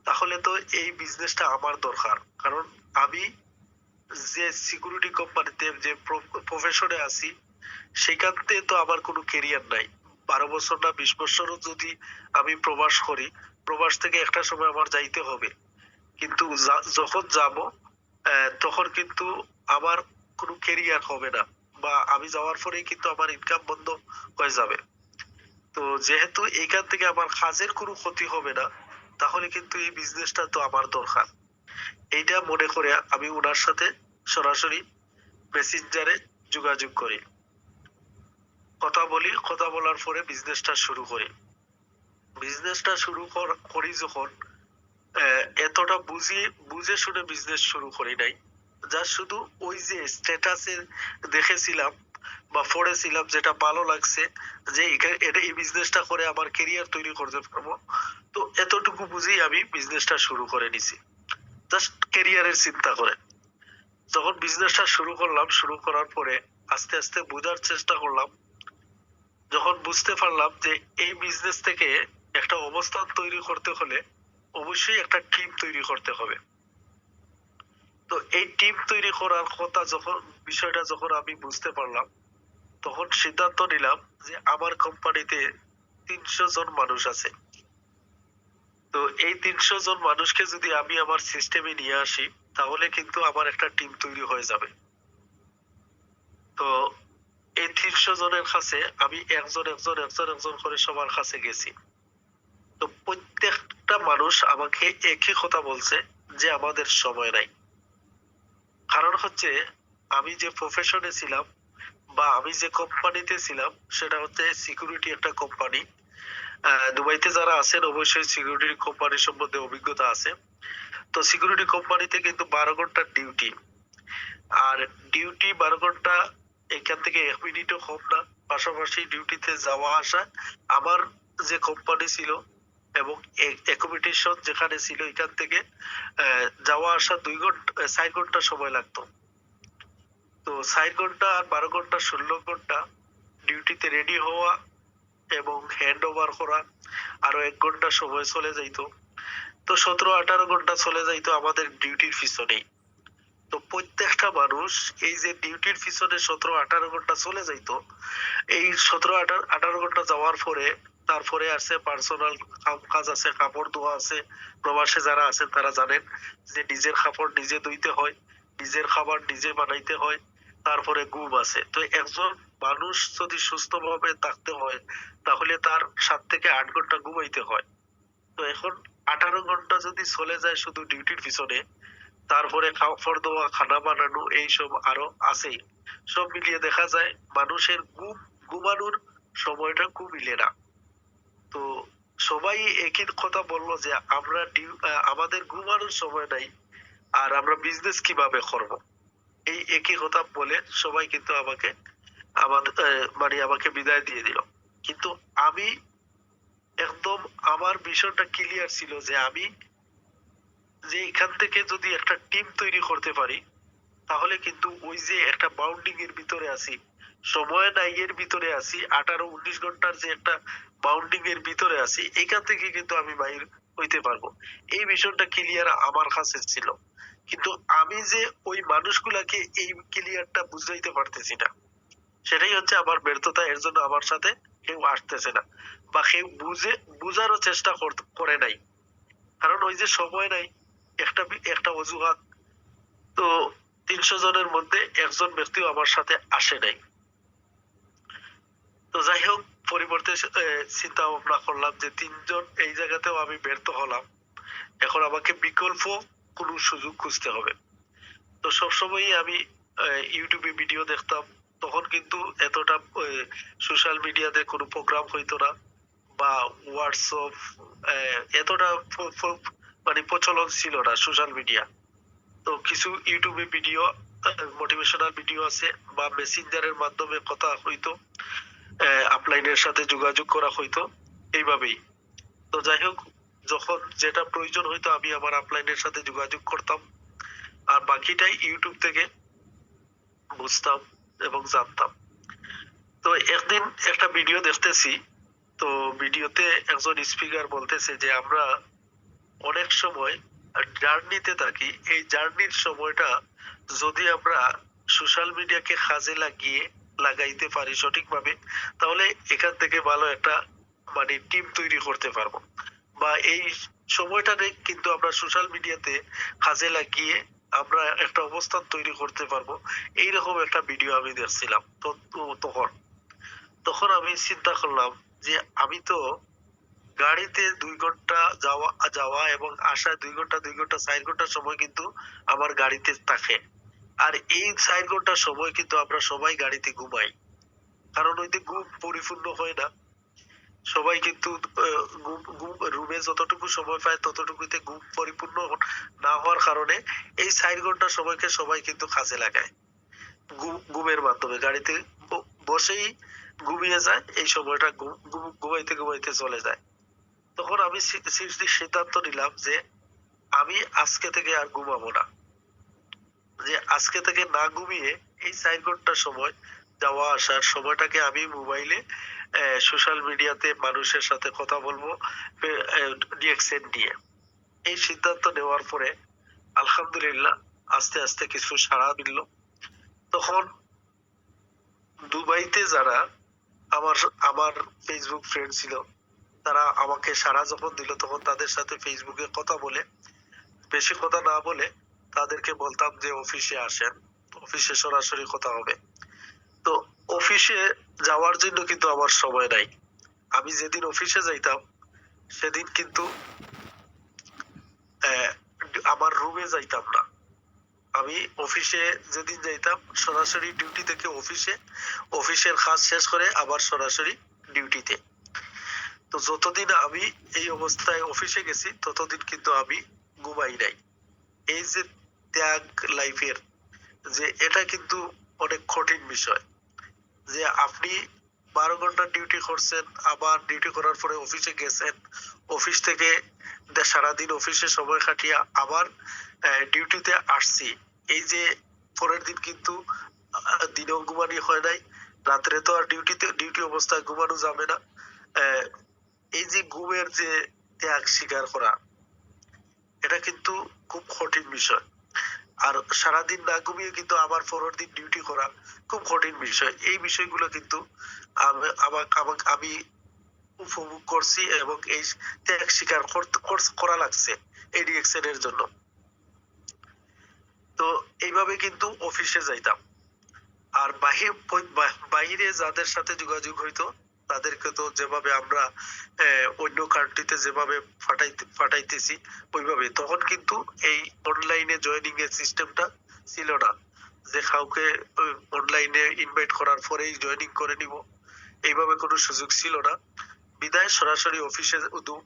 তাহলে তো এই বিজনেসটা আমার দরকার। কারণ আমি যে সিকিউরিটি কোম্পানিতে যে প্রফেশনে আছি, সেখানতে তো আমার কোনো ক্যারিয়ার নাই। 12 বছর না 20 বছরও যদি আমি প্রবাস করি, প্রবাস থেকে একটা সময় আমার যাইতে হবে, কিন্তু যখন যাব তখন কিন্তু আমার কোনো ক্যারিয়ার হবে না, বা আমি যাওয়ার পরেই কিন্তু আমার ইনকাম বন্ধ হয়ে যাবে। তো যেহেতু এইখান থেকে আমার কাজের কোনো ক্ষতি হবে না, তাহলে কিন্তু এই বিজনেসটা তো আমার দরকার। এইটা মনে করে আমি ওনার সাথে সরাসরি মেসেঞ্জারে যোগাযোগ করি, কথা বলি, কথা বলার পরে বিজনেসটা শুরু করি। বিজনেসটা শুরু করি যখন, এতটা বুঝে শুনে বিজনেস শুরু করি নাই, যা শুধু ওই যে স্ট্যাটাসে দেখেছিলাম বা পড়েছিলাম, যেটা ভালো লাগছে যে এটা এই বিজনেসটা করে আমার ক্যারিয়ার তৈরি করতে পারবো, তো এতটুকু বুঝেই আমি বিজনেসটা শুরু করে নিছি, জাস্ট ক্যারিয়ারের চিন্তা করে। যখন বিজনেসটা শুরু করলাম, শুরু করার পরে আস্তে আস্তে বোঝার চেষ্টা করলাম, যখন বুঝতে পারলাম যে এই বিজনেস থেকে একটা অবস্থান তৈরি করতে হলে অবশ্যই একটা টিম তৈরি করতে হবে। তো এই টিম তৈরি করার কথা যখন, বিষয়টা যখন আমি বুঝতে পারলাম, তখন সিদ্ধান্ত নিলাম যে আমার কোম্পানিতে 300 জন মানুষ আছে। তো এই 300 জন মানুষকে যদি আমি আমার সিস্টেমে নিয়ে আসি, তাহলে কিন্তু আমার একটা টিম তৈরি হয়ে যাবে। তো এই 300 জনের কাছে আমি একজন একজন একজন একজন করে সবার কাছে গেছি। তো প্রত্যেকটা মানুষ আমাকে একই কথা বলছে যে আমাদের সময় নাই। কারণ হচ্ছে, আমি যে প্রফেশনে ছিলাম বা আমি যে কোম্পানিতে ছিলাম, সেটা হচ্ছে সিকিউরিটি একটা কোম্পানি। দুবাইতে যারা আছেন অবশ্যই সিকিউরিটি কোম্পানি সম্বন্ধে অভিজ্ঞতা আছে। তো সিকিউরিটি কোম্পানিতে কিন্তু 12 ঘন্টার ডিউটি, আর ডিউটি 12 ঘন্টা, এখান থেকে 1 মিনিটও কম না। পাশাপাশি ডিউটিতে যাওয়া আসা, আমার যে কোম্পানি ছিল এবং অ্যাকোমোডেশন যেখানে ছিল, এখান থেকে যাওয়া আসা 4 ঘন্টা সময় লাগতো। তো 4 ঘন্টা আর 12 ঘন্টা 16 ঘন্টা ডিউটিতে রেডি হওয়া এবং হ্যান্ড ওভার করা, আরো 1 ঘন্টা সময় চলে যাইতো। তো 17-18 ঘন্টা চলে যাইতো আমাদের ডিউটির পিছনেই। তো প্রত্যেকটা মানুষ এই যে ডিউটির পিছনে 17-18 ঘন্টা চলে যাইতো, এই 17-18 ঘন্টা যাওয়ার পরে তারপরে আছে পার্সোনাল কাজ আছে, কাপড় ধোয়া আছে। প্রবাসে যারা আছেন তারা জানেন যে নিজের কাপড় নিজে ধুইতে হয়, নিজের খাবার নিজে বানাইতে হয়, তারপরে ঘুম আছে। তো একজন মানুষ যদি সুস্থভাবে থাকতে হয়, তাহলে তার 7 থেকে 8 ঘন্টা ঘুমাইতে হয়। তো এখন 18 ঘন্টা যদি চলে যায় শুধু ডিউটির পিছনে, তারপরে কাপড় ধোয়া, খানা বানানো, এইসব আরো আছেই। সব মিলিয়ে দেখা যায় মানুষের ঘুমানোর সময়টা খুব মিলে না। তো সবাই একই কথা বললো যে আমরা আমাদের ঘুমানোর সময় নাই, আর আমরা বিজনেস কিভাবে করব। এই একই কথা বলে সবাই কিন্তু আমাকে মানে আমাকে বিদায় দিয়ে দিল। কিন্তু আমি একদম আমার বিষয়টা ক্লিয়ার ছিল যে আমি যে এখান থেকে যদি একটা টিম তৈরি করতে পারি, তাহলে কিন্তু ওই যে একটা বাউন্ডিং এর ভিতরে আছি, সময় নাই এর ভিতরে আছি, 18-19 ঘন্টার যে একটা বাউন্ডিং এর ভিতরে আছি, এখান থেকে কিন্তু আমি বাইর হইতে পারবো। এই বিষয়টা ক্লিয়ার আমার কাছে ছিল। কিন্তু আমি যে ওই মানুষগুলাকে এই ক্লিয়ারটা বুঝাইতে পারতেছি না, সেটাই হচ্ছে আমার ব্যর্থতা। এর জন্য আমার সাথে কেউ আসতেছে না, বা কেউ বুঝারও চেষ্টা করে নাই। কারণ ওই যে সময় নাই, একটা একটা অজুহাত। তো 300 জনের মধ্যে একজন ব্যক্তিও আমার সাথে আসে নাই। তো যাই হোক, পরিবর্তে চিন্তা ভাবনা করলাম যে 3জন এই জায়গাতেও আমি ব্যর্থ হলাম, এখন আমাকে বিকল্প কোনো সুযোগ খুঁজতে হবে। তো সবসময়ই আমি ইউটিউবে ভিডিও দেখতাম। তখন কিন্তু এতটা সোশ্যাল মিডিয়াতে কোনো প্রোগ্রাম হইতো না, বা হোয়াটসঅ্যাপ এতটা মানে প্রচলন ছিল না সোশ্যাল মিডিয়া। তো কিছু ইউটিউবে ভিডিও, মোটিভেশনাল ভিডিও আছে, বা মেসেঞ্জারের মাধ্যমে কথা হইতো, আপলাইনের সাথে যোগাযোগ করা হইতো এইভাবেই। তো যাই হোক, যখন যেটা প্রয়োজন হইতো আমি আমার আপলাইনের সাথে যোগাযোগ করতাম, আর বাকিটাই ইউটিউব থেকে বুঝতাম এবং জানতাম। তো একদিন একটা ভিডিও দেখতেছি, তো ভিডিওতে একজন স্পিকার বলতেছে যে আমরা অনেক সময় জার্নিতে থাকি, এই জার্নির সময়টা যদি আমরা সোশ্যাল মিডিয়াকে কাজে লাগাইতে পারি সঠিকভাবে, তাহলে এখান থেকে ভালো একটা মানে টিম তৈরি করতে পারবো। বা এই সময়টাতে কিন্তু আমরা সোশ্যাল মিডিয়াতে কাজে লাগিয়ে আমরা একটা অবস্থান তৈরি করতে পারবো। এইরকম একটা ভিডিও আমি দেখছিলাম। তখন তখন আমি চিন্তা করলাম যে আমি তো গাড়িতে 2 ঘন্টা যাওয়া যাওয়া এবং আসায় 2 ঘন্টা 2 ঘন্টা 4 ঘন্টা সময় কিন্তু আমার গাড়িতে থাকে। আর এই 4 ঘন্টা সময় কিন্তু আমরা সবাই গাড়িতে ঘুমাই, কারণ ওই যে ঘুম পরিপূর্ণ হয় না। সবাই কিন্তু রুমে যতটুকু সময় পায় ততটুকুতে ঘুম পরিপূর্ণ না হওয়ার কারণে এই 4 ঘন্টা সময়কে সবাই কিন্তু কাজে লাগায় ঘুমের মাধ্যমে। গাড়িতে বসেই ঘুমিয়ে যায়, এই সময়টা ঘুমাইতে ঘুমাইতে চলে যায়। তখন আমি সিদ্ধান্ত নিলাম যে আমি আজকে থেকে আর ঘুমাবো না, যে আজকে থেকে না ঘুমিয়ে এই 4 ঘন্টা সময় যাওয়া আসার সময়টাকে আমি মোবাইলে সোশ্যাল মিডিয়াতে মানুষের সাথে কথা বলবো ডিএক্সএন নিয়ে। এই সিদ্ধান্ত নেওয়ার পরে আলহামদুলিল্লাহ আস্তে আস্তে কিছু সাড়া মিলল। তখন দুবাইতে যারা আমার আমার ফেসবুক ফ্রেন্ড ছিল, তারা আমাকে সাড়া যখন দিল, তখন তাদের সাথে ফেসবুকে কথা বলে, বেশি কথা না বলে তাদেরকে বলতাম যে অফিসে আসেন, অফিসে সরাসরি কথা হবে। তো অফিসে যাওয়ার জন্য কিন্তু আমার সময় নাই। আমি যেদিন অফিসে যাইতাম সেদিন কিন্তু আমার রুমে যাইতাম না। আমি অফিসে যেদিন যাইতাম সরাসরি ডিউটি থেকে অফিসে, অফিসের কাজ শেষ করে আবার সরাসরি ডিউটিতে। তো যতদিন আমি এই অবস্থায় অফিসে গেছি ততদিন কিন্তু আমি ঘুমাই নাই। এই যে ত্যাগ লাইফের, যে এটা কিন্তু অনেক কঠিন বিষয়, যে আপনি 12 ঘন্টা ডিউটি করছেন, আবার ডিউটি করার পরে অফিসে গেছেন, অফিস থেকে সারাদিন অফিসে সময় কাটিয়ে আবার ডিউটিতে আসছি। এই যে পরের দিন কিন্তু দিনেও ঘুমানি হয় নাই, রাত্রে তো আর ডিউটি অবস্থায় ঘুমানো যাবে না। এই যে ঘুমের যে ত্যাগ স্বীকার করা, এটা কিন্তু খুব কঠিন বিষয়। আর সারাদিন না ঘুমিয়ে কিন্তু আবার পরের দিন ডিউটি করা খুব কঠিন বিষয়। এই বিষয়গুলো কিন্তু আমি উপভোগ করছি, এবং এই ত্যাগ স্বীকার করা লাগছে এই ডিএক্সএন এর জন্য। তো এইভাবে কিন্তু অফিসে যাইতাম। আর বাহিরে যাদের সাথে যোগাযোগ হইতো তাদেরকে তো যেভাবে আমরা অন্য কান্ট্রিতে যেভাবে পাঠাইতেছি ওইভাবে, তখন কিন্তু এই অনলাইনে জয়েনিং এর সিস্টেমটা ছিল না, যে কাউকে অনলাইনে ইনভাইট করার পরেই জয়েনিং করে নিব। এইভাবে কোনো সুযোগ ছিল না, বিদায় সরাসরি অফিসে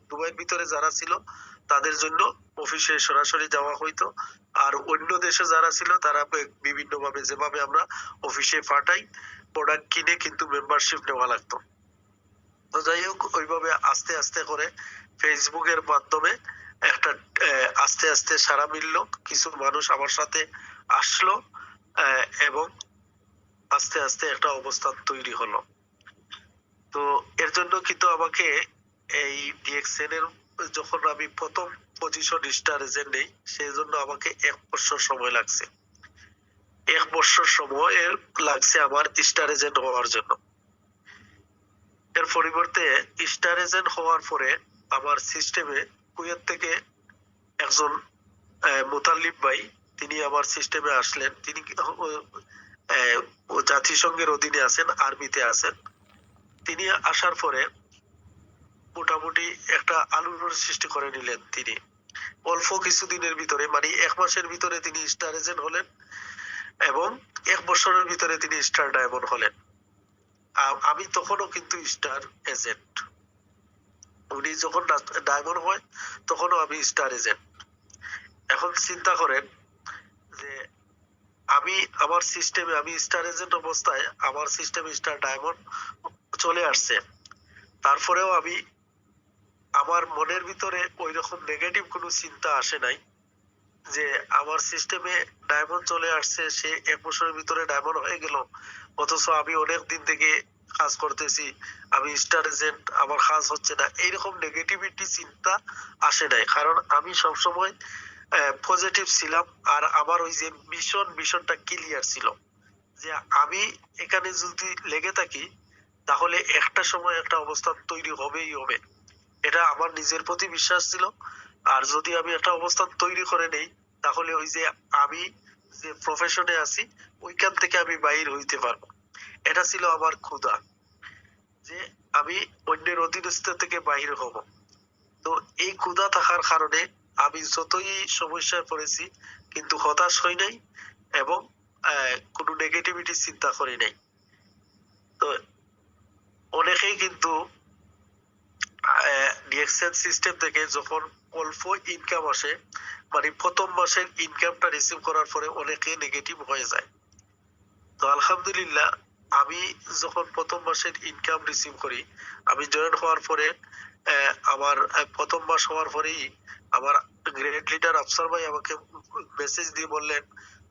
দুবাইয়ের ভিতরে যারা ছিল তাদের জন্য অফিসে সরাসরি যাওয়া হইতো। আর অন্য দেশে যারা ছিল তারা বিভিন্ন ভাবে যেভাবে আমরা অফিসে পাঠাই প্রোডাক্ট কিনে কিন্তু মেম্বারশিপ নেওয়া লাগতো। তো যাই হোক ওইভাবে আস্তে আস্তে করে ফেসবুকের মাধ্যমে একটা আস্তে আস্তে সারা মিললো, কিছু মানুষ আমার সাথে আসলো এবং আস্তে আস্তে একটা অবস্থান তৈরি হলো। তো এর জন্য কিন্তু আমাকে এই ডিএক্সএন এর যখন আমি প্রথম পজিশন স্টার এজেন্ট নেই সেই জন্য আমাকে 1 বছর সময় লাগছে। 1 বছর সময় লাগছে আমার স্টার এজেন্ট হওয়ার জন্য। এর পরিবর্তে স্টার এজেন্ট হওয়ার পরে আমার সিস্টেমে কুয়েত থেকে একজন মুতাল্লিব ভাই তিনি আমার সিস্টেমে আসলেন। তিনি জাতিসংঘের অধীনে আছেন, আর্মিতে আছেন। তিনি আসার পরে মোটামুটি একটা আলোড়ন সৃষ্টি করে নিলেন। তিনি অল্প কিছুদিনের ভিতরে মানে 1 মাসের ভিতরে তিনি স্টার এজেন্ট হলেন এবং 1 বছরের ভিতরে তিনি স্টার ডায়মন্ড হলেন। আমি তখনও কিন্তু স্টার এজেন্ট, উনি যখন ডায়মন্ড হয় তখনও আমি স্টার এজেন্ট। এখন চিন্তা করেন যে আমি আমার সিস্টেমে আমি স্টার এজেন্ট অবস্থায় আমার সিস্টেমে স্টার ডায়মন্ড চলে আসছে, তারপরেও আমি আমার মনের ভিতরে ওই রকম নেগেটিভ কোনো চিন্তা আসে নাই যে আমার সিস্টেমে ডায়মন্ড চলে আসছে, সে 1 বছরের ভিতরে ডায়মন্ড হয়ে গেল, অথচ আমি অনেক দিন থেকে কাজ করতেছি, আমি স্টার এজেন্ট, আমার কাজ হচ্ছে না, এইরকম নেগেটিভিটি চিন্তা আসে নাই। কারণ আমি সবসময় পজিটিভ ছিলাম আর আমার ওই যে মিশনটা ক্লিয়ার ছিল যে আমি এখানে যদি লেগে থাকি তাহলে একটা সময় একটা অবস্থান তৈরি হবেই হবে। এটা আমার নিজের প্রতি বিশ্বাস ছিল। আর যদি আমি একটা অবস্থান তৈরি করে নেই তাহলে ওই যে আমি যে প্রফেশনে আছি ওইখান থেকে আমি বাইর হইতে পারবো। এটা ছিল আমার ক্ষুধা যে আমি অন্যের অধীনস্থ থেকে বাইর হব। তো এই ক্ষুধা থাকার কারণে আমি যতই সমস্যায় পড়েছি কিন্তু হতাশ হই নাই এবং কোনো নেগেটিভিটি চিন্তা করি নাই। তো অনেকেই কিন্তু ডিএক্সএন সিস্টেম থেকে যখন অল্প ইনকাম আসে মানে প্রথম মাসের ইনকামটা রিসিভ করার পরে অনেকে নেগেটিভ হয়ে যায়। তো আলহামদুলিল্লাহ আমি যখন প্রথম মাসের ইনকাম রিসিভ করি, আমি জয়েন হওয়ার পরে আমার প্রথম মাস হওয়ার পরেই আমার গ্রেড লিডার আফসার ভাই আমাকে মেসেজ দিয়ে বললেন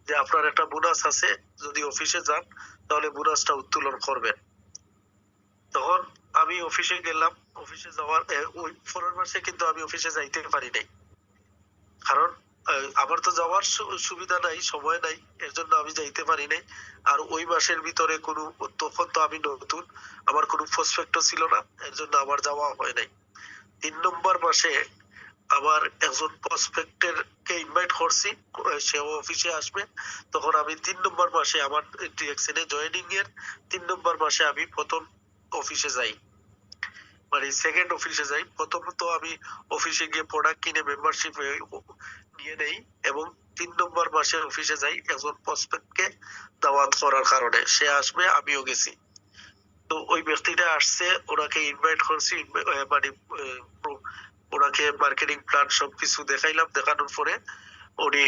যে আপনার একটা বোনাস আছে, যদি অফিসে যান তাহলে বোনাসটা উত্তোলন করবেন। তখন আমি অফিসে গেলাম। অফিসে যাওয়ার ওই পরের মাসে কিন্তু আমি অফিসে যাইতে পারি নাই, কারণ আমার তো যাওয়ার সুবিধা নাই, সময় নাই, এর জন্য আমি যাইতে পারি নাই। আর ওই মাসের ভিতরে কোনো তখন তো আমি নতুন, আমার কোনো প্রসপেক্টও ছিল না, এর জন্য আমার যাওয়া হয় নাই। 3 নম্বর মাসে আমার একজন প্রসপেক্টের কে ইনভাইট করছি, সেও অফিসে আসবে। তখন আমি 3 নম্বর মাসে আমার ডিএক্সএন এ জয়েনিং এর 3 নম্বর মাসে আমি প্রথম অফিসে যাই, মানে সেকেন্ড অফিসে যাই। প্রথমত আমি অফিসে গিয়ে প্রোডাক্ট কিনে মেম্বারশিপ নিয়ে নেই এবং 3 নম্বর মাসে অফিসে যাই একজন প্রসপেক্টকে দাওয়াত করার কারণে। সে আসবে, আমিও গেছি। তো ওই ব্যক্তিটা আসছে, ওনাকে ইনভাইট করছি, মানে ওনাকে মার্কেটিং প্ল্যান সবকিছু দেখাইলাম। দেখানোর পরে উনি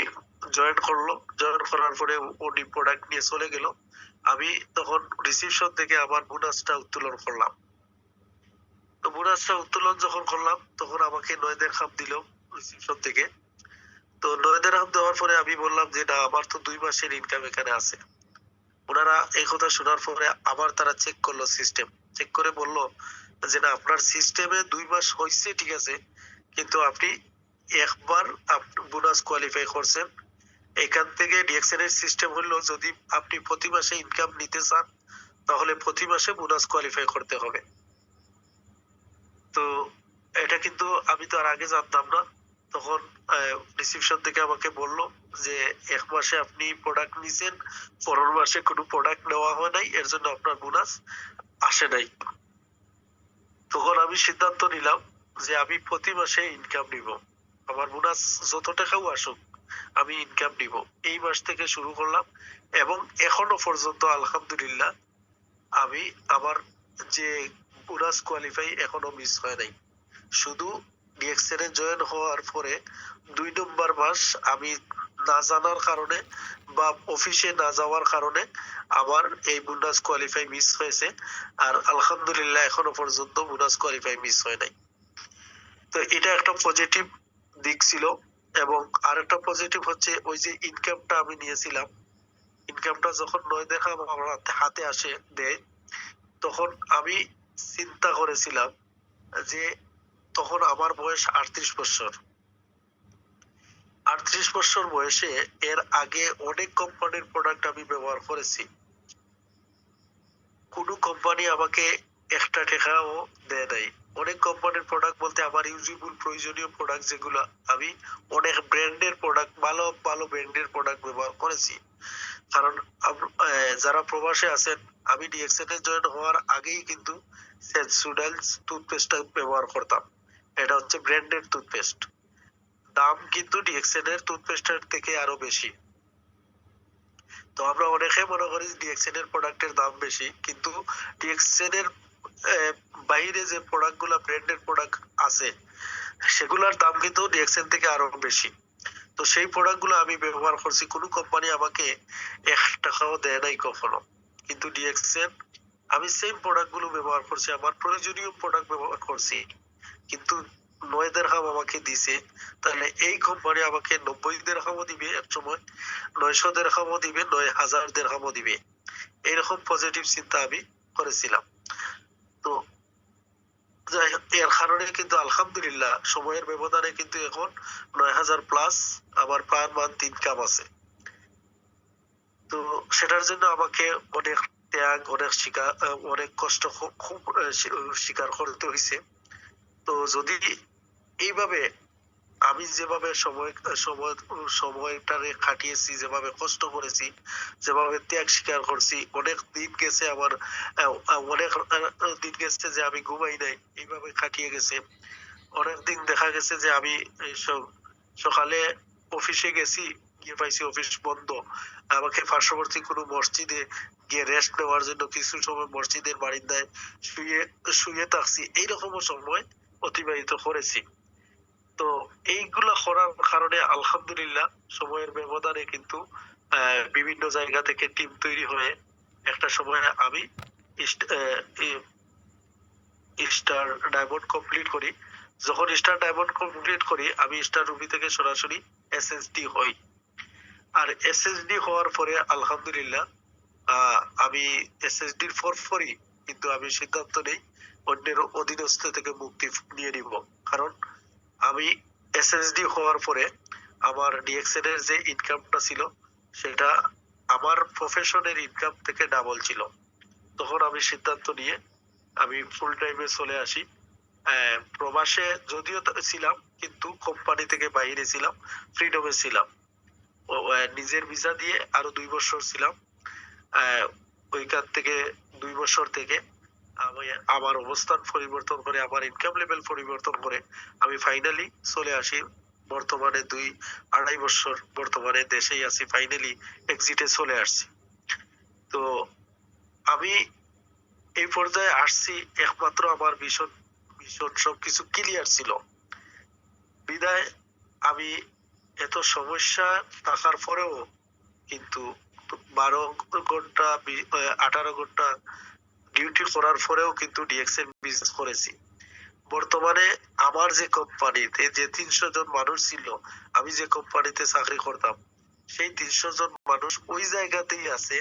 জয়েন করলো। জয়েন করার পরে উনি প্রোডাক্ট নিয়ে চলে গেল। আমি তখন রিসিপশন থেকে আমার বোনাসটা উত্তোলন করলাম। তো বোনাসটা উত্তোলন যখন করলাম তখন আমাকে 9 দিরহাম দিল রিসিপশন থেকে। তো 9 দিরহাম দেওয়ার পরে আমি বললাম যে না, আমার তো 2 মাসের ইনকাম এখানে আছে। ওনারা এই কথা শোনার পরে আবার তারা চেক করলো সিস্টেম, চেক করে বলল যে না, আপনার সিস্টেমে 2 মাস হয়েছে ঠিক আছে, কিন্তু আপনি একবার বোনাস কোয়ালিফাই করছেন। এখান থেকে ডিএক্সএন এর সিস্টেম হলো যদি আপনি প্রতি মাসে ইনকাম নিতে চান তাহলে প্রতি মাসে বোনাস কোয়ালিফাই করতে হবে। তো এটা কিন্তু আমি তো আর আগে জানতাম না। তখন রিসিপশন থেকে আমাকে বলল যে 1 মাসে আপনি প্রোডাক্ট নিছেন, পরের মাসে কোনো প্রোডাক্ট নেওয়া হয় নাই, এর জন্য আপনার বোনাস আসে নাই। তখন আমি সিদ্ধান্ত নিলাম যে আমি প্রতি মাসে ইনকাম নিব, আমার বোনাস যত টাকাও আসুক আমি ইনকাম নিব। এই মাস থেকে শুরু করলাম এবং এখনো পর্যন্ত আলহামদুলিল্লাহ আমি আমার যে বোনাস কোয়ালিফাই এখনো মিস হয় নাই। শুধু ডিএক্সএন এ জয়েন হওয়ার পরে 2 নম্বর মাস আমি না জানার কারণে বা অফিসে না যাওয়ার কারণে আমার এই বোনাস কোয়ালিফাই মিস হয়েছে। আর আলহামদুলিল্লাহ এখনো পর্যন্ত বোনাস কোয়ালিফাই মিস হয় নাই। তো এটা একটা পজিটিভ দিক ছিল। এবং আরেকটা পজিটিভ হচ্ছে ওই যে ইনকামটা আমি নিয়েছিলাম, ইনকামটা যখন 9 দিরহাম আমার হাতে আসে দেয়, তখন আমি চিন্তা করেছিলাম যে তখন আমার বয়স 38 বছর। 38 বছর বয়সে এর আগে অনেক কোম্পানির প্রোডাক্ট আমি ব্যবহার করেছি, কোনো কোম্পানি আমাকে একটা টাকাও দেয় নাই। অনেক কোম্পানির প্রোডাক্ট বলতে আমার ইউজেবল প্রয়োজনীয় প্রোডাক্ট যেগুলো, আমি অনেক ব্র্যান্ডের প্রোডাক্ট, ভালো ভালো ব্র্যান্ডের প্রোডাক্ট ব্যবহার করেছি। কারণ যারা প্রবাসে আছেন, আমি ডিএক্সএন এ জয়েন হওয়ার আগেই কিন্তু সেন্সোডাইলস টুথপেস্টটা ব্যবহার করতাম। এটা হচ্ছে ব্র্যান্ডেড টুথপেস্ট। দাম কিন্তু ডিএক্সএন এর টুথপেস্টের থেকে আরো বেশি। তো আমরা অনেকে মনে করি ডিএক্সএন এর প্রোডাক্টের দাম বেশি, কিন্তু ডিএক্সএন এর বাইরে যে প্রোডাক্ট গুলা ব্র্যান্ডেড প্রোডাক্ট আছে সেগুলোর দাম কিন্তু ডিএক্সএন থেকে আরো বেশি। তো সেই প্রোডাক্ট গুলো আমি ব্যবহার করছি, কোনো কোম্পানি আমাকে 1 টাকাও দেয় নাই কখনো। কিন্তু ডিএক্সএন, আমি সেম প্রোডাক্ট গুলো ব্যবহার করছি, আমার প্রয়োজনীয় প্রোডাক্ট ব্যবহার করছি, কিন্তু 9 দিরহাম আমাকে দিছে। তাহলে এই কোম্পানি আমাকে 90 দিরহামও দিবে এক সময়, 900 দিরহামও দিবে, 9000 দিরহামও দিবে। এইরকম পজিটিভ চিন্তা আমি করেছিলাম। তো যাই হোক, এর কারণে কিন্তু আলহামদুলিল্লাহ সময়ের ব্যবধানে কিন্তু এখন 9000+ আমার পার মান্থ ইনকাম আছে। তো সেটার জন্য আমাকে অনেক ত্যাগ, অনেক কষ্ট খুব স্বীকার করতে হয়েছে। তো যদি এইভাবে আমি যেভাবে সময়টারে কাটিয়েছি, যেভাবে কষ্ট করেছি, যেভাবে ত্যাগ স্বীকার করছি, অনেক দিন গেছে আমার, অনেক দিন গেছে যে আমি ঘুমাই নাই, এইভাবে কাটিয়ে গেছে। অনেক দিন দেখা গেছে যে আমি এইসব সকালে অফিসে গেছি, গিয়ে পাইছি অফিস বন্ধ, আমাকে পার্শ্ববর্তী কোনো মসজিদে গিয়ে রেস্ট নেওয়ার জন্য কিছু সময় মসজিদের বারিন্দায় শুয়ে শুয়ে থাকছি, এইরকমও সময় অতিবাহিত করেছি। তো এইগুলা করার কারণে আলহামদুলিল্লাহ সময়ের ব্যবধানে কিন্তু বিভিন্ন জায়গা থেকে টিম তৈরি হয়ে একটা সময় আমি স্টার ডায়মন্ড কমপ্লিট করি। যখন স্টার ডায়মন্ড কমপ্লিট করি, আমি স্টার রুবি থেকে সরাসরি এসএসডি হই। আর এসএসডি হওয়ার পরে আলহামদুলিল্লাহ আমি এসএসডির পরপরই কিন্তু আমি সিদ্ধান্ত নেই অন্যের অধীনস্থ থেকে মুক্তি নিয়ে নিব। কারণ আমি এসএসডি হওয়ার পরে আমার ডিএক্সএন এর যে ইনকামটা ছিল সেটা আমার প্রফেশনের ইনকাম থেকে ডাবল ছিল। তখন আমি সিদ্ধান্ত নিয়ে আমি ফুল টাইমে চলে আসি। প্রবাসে যদিও ছিলাম, কিন্তু কোম্পানি থেকে বাইরে ছিলাম, ফ্রিডমে ছিলাম। নিজের ভিসা দিয়ে আরো 2 বছর ছিলাম। ওইখান থেকে 2 বছর থেকে আমি আমার অবস্থান পরিবর্তন করে, আমার ইনকাম লেভেল পরিবর্তন করে আমি ফাইনালি চলে আসি। বর্তমানে 2-2.5 বছর বর্তমানে দেশেই আছি, ফাইনালি এক্সিটে চলে আসছি। তো আমি এই পর্যায়ে আসছি একমাত্র আমার ভীষণ ভীষণ সবকিছু ক্লিয়ার ছিল বিদায়। আমি এত সমস্যা থাকার পরেও কিন্তু 12 ঘন্টা 18 ঘন্টা ডিউটি করার পরেও কিন্তু ডিএক্সএন বিজনেস করেছি। বর্তমানে আমার যে কোম্পানিতে যে 300 জন মানুষ ছিল, আমি যে কোম্পানিতে চাকরি করতাম, সেই 300 জন মানুষ ওই জায়গাতেই আছে,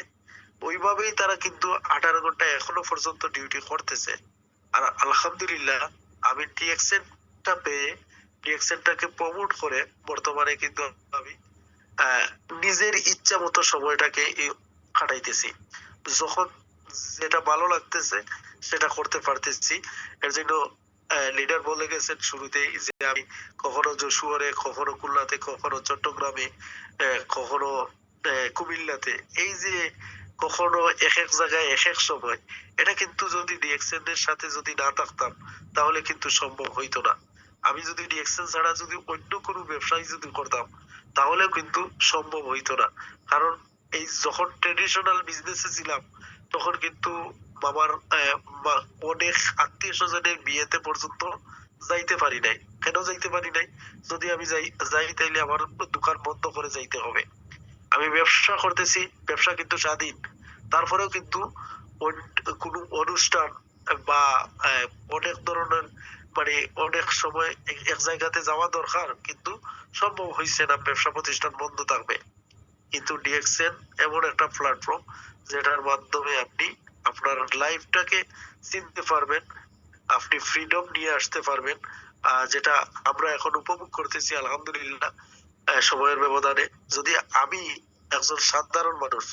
ওইভাবেই তারা কিন্তু 18 ঘন্টা এখনো পর্যন্ত ডিউটি করতেছে। আর আলহামদুলিল্লাহ আমি ডিএক্সএনটা পেয়ে, ডিএক্সএনটাকে প্রমোট করে বর্তমানে কিন্তু আমি নিজের ইচ্ছা মতো সময়টাকে কাটাইতেছি। যখন যেটা ভালো লাগতেছে সেটা করতে পারতেছি। এর জন্য লিডার বলে গেছেন শুরুতেই যে আমি কখনো যশোরে, কখনো খুলনাতে, কখনো চট্টগ্রামে, কখনো কুমিল্লাতে, এই যে কখনো এক এক জায়গায় এক এক সময়, এটা কিন্তু যদি ডিএক্সএন এর সাথে যদি না থাকতাম তাহলে কিন্তু সম্ভব হইতো না। আমি যদি ডিএক্সএন ছাড়া যদি অন্য কোনো ব্যবসায় যদি করতাম তাহলেও কিন্তু সম্ভব হইতো না। কারণ এই যখন ট্রেডিশনাল বিজনেসে ছিলাম তখন কিন্তু মামার অনেক আত্মীয় স্বজনের বিয়েতে পর্যন্ত যাইতে পারি নাই। কেন যাইতে পারি নাই? যদি আমি যাই তাইলে আমার দোকান বন্ধ করে যাইতে হবে। আমি ব্যবসা করতেছি, ব্যবসা কিন্তু স্বাধীন, তারপরেও কিন্তু কোনো অনুষ্ঠান বা আহ, অনেক ধরনের মানে অনেক সময় এক জায়গাতে যাওয়া দরকার, কিন্তু সম্ভব হয়েছে না, ব্যবসা প্রতিষ্ঠান বন্ধ থাকবে। কিন্তু ডিএক্সএন এমন একটা প্ল্যাটফর্ম যেটার মাধ্যমে আপনি আপনার লাইফটাকে চিনতে পারবেন, আপনি ফ্রিডম নিয়ে আসতে পারবেন, যেটা আমরা এখন উপভোগ করতেছি আলহামদুলিল্লাহ সময়ের ব্যবধানে। যদি আমি একজন সাধারণ মানুষ,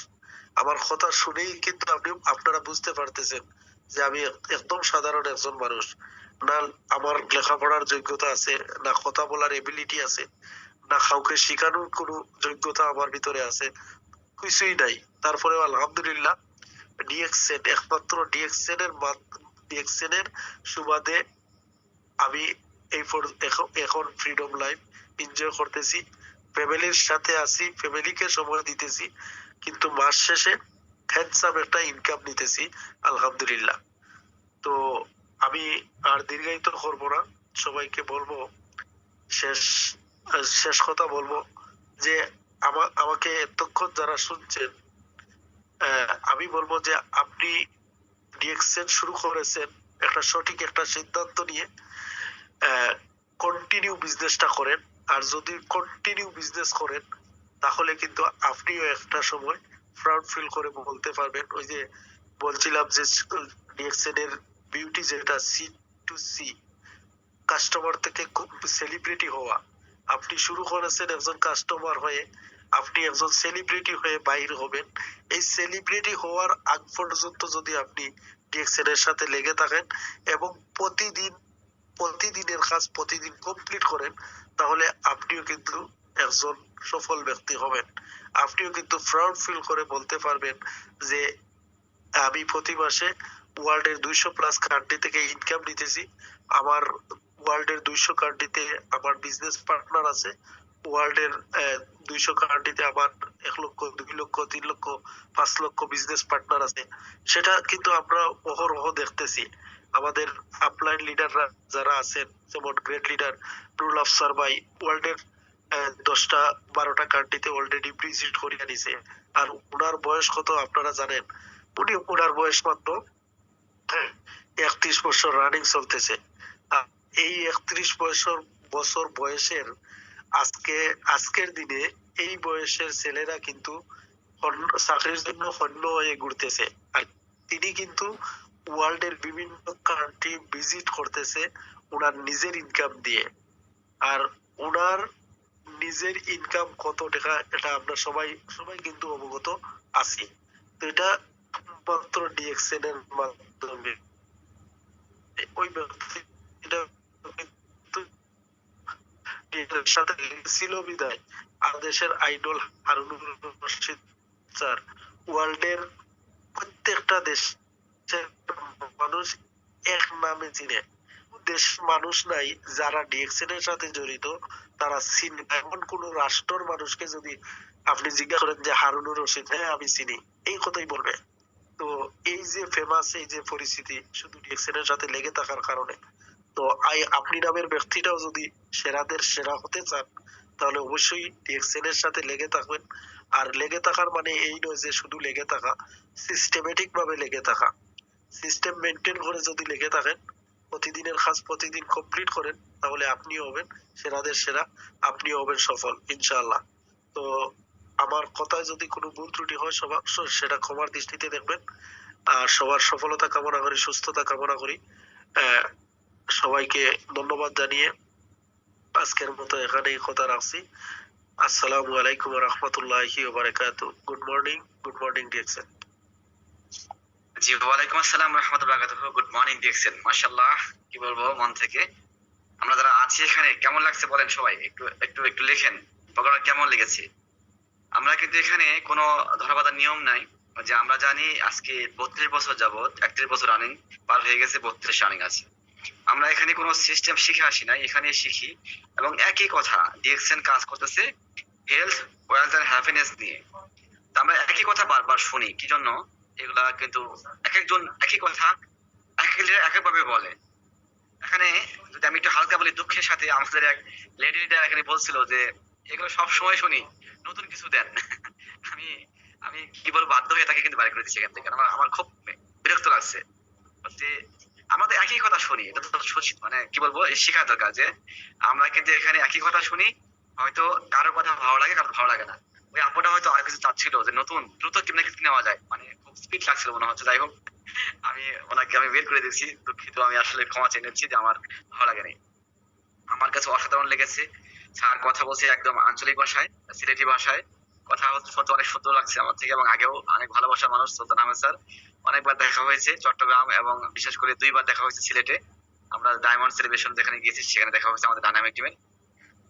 আমার কথা শুনেই কিন্তু আপনারা বুঝতে পারতেছেন যে আমি একদম সাধারণ একজন মানুষ। না আমার লেখাপড়ার যোগ্যতা আছে, না কথা বলার এবিলিটি আছে, না কাউকে শেখানোর কোনো যোগ্যতা আমার ভিতরে আছে, কিছুই নাই। তারপরেও আলহামদুলিল্লাহ ডিএক্সএন, একমাত্র ডিএক্সএন এর সুবাদে আমি এখন ফ্রিডম লাইফ এনজয় করতেছি, ফ্যামিলির সাথে আছি, ফ্যামিলিকে সময় দিতেছি, কিন্তু মাস শেষে হ্যান্ডসাম একটা ইনকাম নিতেছি আলহামদুলিল্লাহ। তো আমি আর দীর্ঘায়িত করবো না, সবাইকে বলবো, শেষ শেষ কথা বলবো যে আমাকে এতক্ষণ যারা শুনছেন, আমি বলবো যে আপনি ডিএক্সএন শুরু করেছেন একটা সঠিক একটা সিদ্ধান্ত নিয়ে, কন্টিনিউ বিজনেসটা করেন। আর যদি কন্টিনিউ বিজনেস করেন তাহলে কিন্তু আপনিও একটা সময় প্রাউড ফিল করে বলতে পারবেন, ওই যে বলছিলাম যে ডিএক্সএন এর বিউটি যেটা সি টু সি, কাস্টমার থেকে খুব সেলিব্রিটি হওয়া। আপনি শুরু করেছেন একজন কাস্টমার হয়ে, আপনি একজন সেলিব্রিটি হয়ে বাইর হবেন। এই সেলিব্রিটি হওয়ার আগ পর্যন্ত যদি আপনি ডিএক্সএন এর সাথে লেগে থাকেন এবং প্রতিদিনের কাজ প্রতিদিন কমপ্লিট করেন, তাহলে আপনিও কিন্তু একজন সফল ব্যক্তি হবেন। আপনিও কিন্তু প্রাউড ফিল করে বলতে পারবেন যে আমি প্রতি মাসে ওয়ার্ল্ডের 200+ কান্ট্রি থেকে ইনকাম নিতেছি। আমার ওয়ার্ল্ডের 200 কান্ট্রিতে আমার বিজনেস পার্টনার আছে, ওয়ার্ল্ডের 200 কান্ট্রিতে আমার 1 লক্ষ, 2 লক্ষ, 3 লক্ষ, 5 লক্ষ বিজনেস পার্টনার আছে। সেটা কিন্তু আমরা অহরহ দেখতেছি। আমাদের আপলাইন লিডাররা যারা আছেন, যেমন গ্রেট লিডার নুরুল আফসার ভাই ওয়ার্ল্ডের 10টা 12টা কান্ট্রিতে অলরেডি ভিজিট করিয়ে নিছে। আর ওনার বয়স কত আপনারা জানেন? ওনার বয়স মাত্র 31 বছর রানিং চলতেছে। এই 31 বছর বয়সের আজকের দিনে এই বয়সের ছেলেরা কিন্তু চাকরির জন্য হন্য হয়ে ঘুরতেছে। আর তিনি কিন্তু ওয়ার্ল্ডের বিভিন্ন কান্ট্রি ভিজিট করতেছে ওনার নিজের ইনকাম দিয়ে। আর ওনার নিজের ইনকাম কত টাকা এটা আমরা সবাই কিন্তু অবগত আছি। তো এটা মাত্র ডিএক্সএন এর মাধ্যমে ওই ব্যক্তিটা কিন্তু এর সাথে ছিল বিদায় আর দেশের আইডল হারুনুর রশিদ স্যার ওয়ার্ল্ডের প্রত্যেকটা দেশের মানুষ এক নামে চিনে। দেশ মানুষ নাই যারা ডিএক্সএন এর সাথে জড়িত তারা চিনে। এমন কোন রাষ্ট্রের মানুষকে যদি আপনি জিজ্ঞাসা করেন যে হারুনুর রশিদ, হ্যাঁ আমি চিনি, এই কথাই বলবে। তো এই যে ফেমাস, এই যে পরিস্থিতি শুধু ডিএক্সএন এর সাথে লেগে থাকার কারণে। তো আপনি নামের ব্যক্তিটাও যদি সেরাদের সেরা হতে চান তাহলে অবশ্যই ডিএক্সএন এর সাথে লেগে থাকবেন। আর লেগে থাকার মানে এই নয় যে শুধু লেগে থাকা, সিস্টেমেটিক ভাবে লেগে থাকা, সিস্টেম মেনটেন করে যদি লেগে থাকেন, প্রতিদিনের কাজ প্রতিদিন কমপ্লিট করেন, তাহলে আপনিও হবেন সেরাদের সেরা, আপনিও হবেন সফল ইনশাআল্লাহ। তো আমার কথায় যদি কোনো ভুল ত্রুটি হয় সবার সেটা ক্ষমার দৃষ্টিতে দেখবেন। আর সবার সফলতা কামনা করি, সুস্থতা কামনা করি। আহ, সবাইকে ধন্যবাদ জানিয়ে আজকের মতো এখানেই কথা রাখছি। আসসালামু আলাইকুম ওয়া রাহমাতুল্লাহি ওয়া বারাকাতুহু। Good morning DXN. জি, ওয়ালাইকুম আসসালাম রাহমাতুল্লাহি ওয়া বারাকাতুহু। Good morning DXN. মাশাআল্লাহ, কি বলবো, মন থেকে। আমরা যারা আছি এখানে কেমন লাগছে বলেন সবাই, একটু একটু একটু লেখেন প্রোগ্রাম কেমন লেগেছে। আমরা কিন্তু এখানে কোনো ধরাবাঁধার নিয়ম নাই, যে আমরা জানি আজকে 32 বছর যাবত, 31 বছর রানিং পার হয়ে গেছে, 32 রানিং আছে। আমরা এখানে কোনো সিস্টেম শিখে আসি নাই, এখানে শিখি। এবং একই কথা, ডিএক্সএন কাজ করতেছে হেলথ, ওয়েলথ এন্ড হ্যাপিনেস নিয়ে। আমরা একই কথা বারবার শুনি, কি জন্য? এগুলা কিন্তু এক একজন একই কথা এক একভাবে বলে। এখানে যদি আমি একটু হালকা বলি, দুঃখের সাথে আমাদের এক লেডি লিডার এখানে বলছিল যে এগুলো সব সময় শুনি, নতুন কিছু দেন। আমি আমি কি বলবো, বাধ্য হয়ে তাকে কিন্তু বাইরে করে দিচ্ছি এখান থেকে। আমার আমার খুব বিরক্ত লাগছে যে আমরা তো একই কথা শুনি, এটা তো মানে কি বলবো, শেখা দরকার যে আমরা কিন্তু এখানে একই কথা শুনি, হয়তো কারো কথা ভালো লাগে, কারো ভালো লাগে না। ওই আপুটা হয়তো আর কিছু চাচ্ছিল যে নতুন দ্রুত কিনে কিছু নেওয়া যায়, মানে খুব স্পিড লাগছিল মনে হচ্ছে। যাই হোক, ওনাকে আমি বের করে দিয়েছি, দুঃখিত, আমি আসলে ক্ষমা চেয়ে নিচ্ছি যে আমার ভালো লাগেনি। আমার কাছে অসাধারণ লেগেছে। স্যার কথা বলছে একদম আঞ্চলিক ভাষায়, সিলেটি ভাষায় কথা হচ্ছে, শুনতে অনেক সুন্দর লাগছে আমার থেকে, এবং আগেও অনেক ভালোবাসার মানুষ সুলতান আহমেদ স্যার। অনেকবার দেখা হয়েছে চট্টগ্রাম, এবং বিশেষ করে 2বার দেখা হয়েছে সিলেটে। আমরা ডায়মন্ড সেলিব্রেশন যেখানে গিয়েছি সেখানে দেখা হয়েছে আমাদের ডায়নামিক টিমের।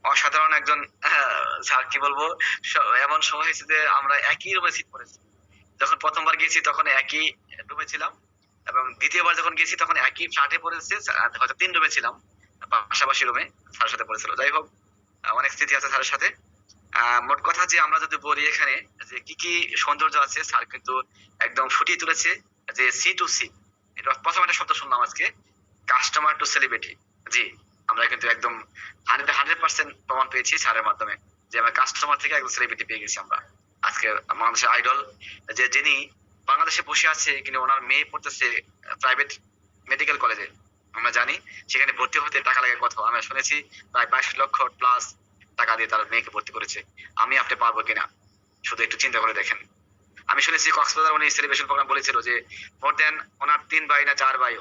অসাধারণ একজন স্যার, কি বলবো, এমন সময় হয়েছে যে আমরা একই রুমে সিট করেছি। যখন প্রথমবার গিয়েছি তখন একই রুমে ছিলাম, এবং দ্বিতীয়বার যখন গেছি তখন একই ফ্ল্যাটে পড়েছে, হয়তো 3 রুমে ছিলাম, পাশাপাশি রুমে স্যারের সাথে পড়েছিল। যাই হোক, অনেক স্মৃতি আছে স্যারের সাথে। মোট কথা যে আমরা যদি বলি এখানে যে কি কি সৌন্দর্য আছে, স্যার কিন্তু একদম ফুটিয়ে তুলেছে যে সি টু সি। এটা প্রথম একটা শব্দ শুনলাম আজকে, কাস্টমার টু সেলিব্রিটি। জি, আমরা কিন্তু একদম 100% প্রমাণ পেয়েছি স্যারের মাধ্যমে যে আমরা কাস্টমার থেকে একদম সেলিব্রিটি পেয়ে গেছি আমরা। আজকে বাংলাদেশের আইডল, যে যিনি বাংলাদেশে বসে আছে, কিন্তু ওনার মেয়ে পড়তেছে প্রাইভেট মেডিকেল কলেজে। আমরা জানি সেখানে ভর্তি হতে টাকা লাগে কত, আমরা শুনেছি প্রায় 22 লক্ষ প্লাস টাকা দিয়ে তার মেয়েকে ভর্তি করেছে। আমি আপনি পারবো কিনা শুধু একটু চিন্তা করে দেখেন। আমি শুনেছি কক্সবাজার উনি সেলিব্রেশন প্রোগ্রাম বলেছিল যে মোর দেন ওনার 3 ভাই না 4 ভাই,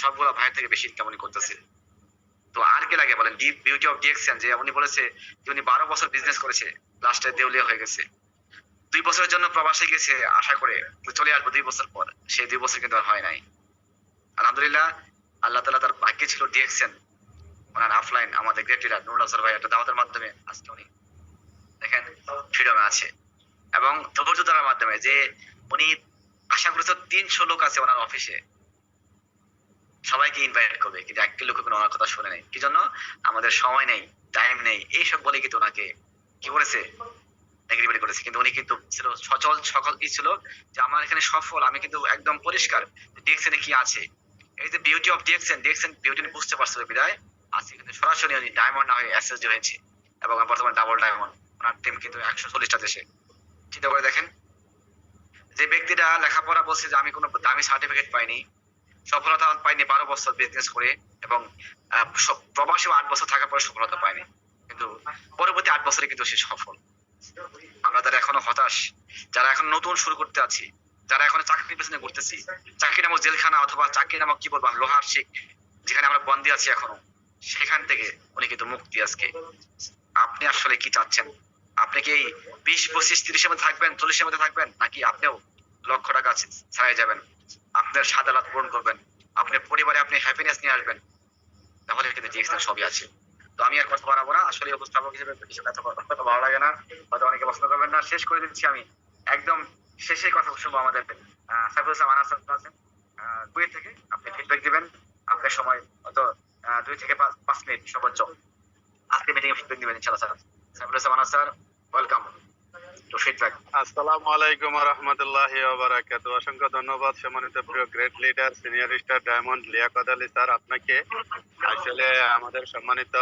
সবগুলা ভাইয়ের থেকে বেশি ইনকাম উনি করতেছে। তো আর কি লাগে বলেন, বিউটি অফ ডিএক্সএন, যে উনি বলেছে যে উনি 12 বছর বিজনেস করেছে, লাস্টে দেউলিয়া হয়ে গেছে। 2 বছরের জন্য প্রবাসে গেছে আশা করে চলে আসবো 2 বছর পর, সেই 2 বছর কিন্তু আর হয় নাই। আলহামদুলিল্লাহ, আল্লাহ তাআলা তার ভাগ্যে ছিল ডিএক্সএন, ওনার অফলাইন আমাদের গ্রেট লিডার নুরুল আজহার ভাই একটা দাওয়াতের মাধ্যমে আজকে উনি দেখেন ফ্রিডমে আছে, এবং ধৈর্য ধরার মাধ্যমে যে উনি আশা করেছে 300 লোক আছে ওনার অফিসে, সবাইকে ইনভাইট করবে, কিন্তু একটি লোক কোনো ওনার কথা শুনে নেই। কি জন্য? আমাদের সময় নেই, টাইম নেই, এইসব বলে কিন্তু ওনাকে কি করেছে, নেগেটিভিটি করেছে। কিন্তু উনি কিন্তু ছিল সচল, সকল কি ছিল যে আমার এখানে সফল, আমি কিন্তু একদম পরিষ্কার ডিএক্সএন এ কি আছে। এই যে beauty of DXN, DXN beauty বুঝতে পারছিল বিদায় আজকে কিন্তু সরাসরি উনি ডায়মন্ড না হয়ে এসএসডি হয়েছে, এবং বর্তমানে ডাবল ডায়মন্ড। ওনার টিম কিন্তু 140টা দেশে। চিন্তা করে দেখেন, যে ব্যক্তিরা লেখাপড়া বলছে যে আমি কোনো দামি সার্টিফিকেট পাইনি, সফলতা পাইনি 12 বছর বিজনেস করে, এবং প্রবাসীও 8 বছর থাকার পরে সফলতা পায়নি, কিন্তু পরবর্তী 8 বছরে কিন্তু সে সফল। আমরা যারা এখনো হতাশ, যারা এখন নতুন শুরু করতে আছি, যারা এখন চাকরির পেছনে ঘুরতেছি, চাকরি নামক জেলখানা অথবা চাকরি নামক কি বলবো লোহার শিক, যেখানে আমরা বন্দী আছি এখনো, সেখান থেকে উনি কিন্তু মুক্তি আজকে। আপনি আসলে কি চাচ্ছেন? আপনি কি এই 20, 25, 30-এর মধ্যে থাকবেন, 40-এর মধ্যে থাকবেন, নাকি আপনিও লক্ষ টাকা ছাড়াই যাবেন, আপনার সাদা লাভ পূরণ করবেন, আপনার পরিবারে আপনি হ্যাপিনেস নিয়ে আসবেন? তাহলে কিন্তু ডিএক্সএল সবই আছে। তো আমি আর কথা বাড়াবো না, আসলে উপস্থাপক হিসেবে কিছু কথা ভালো লাগে না, হয়তো অনেকে পছন্দ করবেন না। শেষ করে দিচ্ছি আমি, একদম শেষে কথা শুনবো আমাদের সাইফুল ইসলাম আনাস আছেন কুয়েত থেকে। আপনি ফিডব্যাক দিবেন, আপনার সময় হয়তো 2 থেকে 5 মিনিট সর্বোচ্চ। আজকে মিটিং এ ফিডব্যাক দিবেন ইনশাআল্লাহ sir. Saiful Islam Anas sir, welcome to feedback. আসসালামু আলাইকুম ওয়া রাহমাতুল্লাহি ওয়া বারাকাতুহু। অসংখ্য ধন্যবাদ সম্মানিত প্রিয় great leader senior star diamond Liaquat Ali sir আপনাকে। আসলে আমাদের সম্মানিত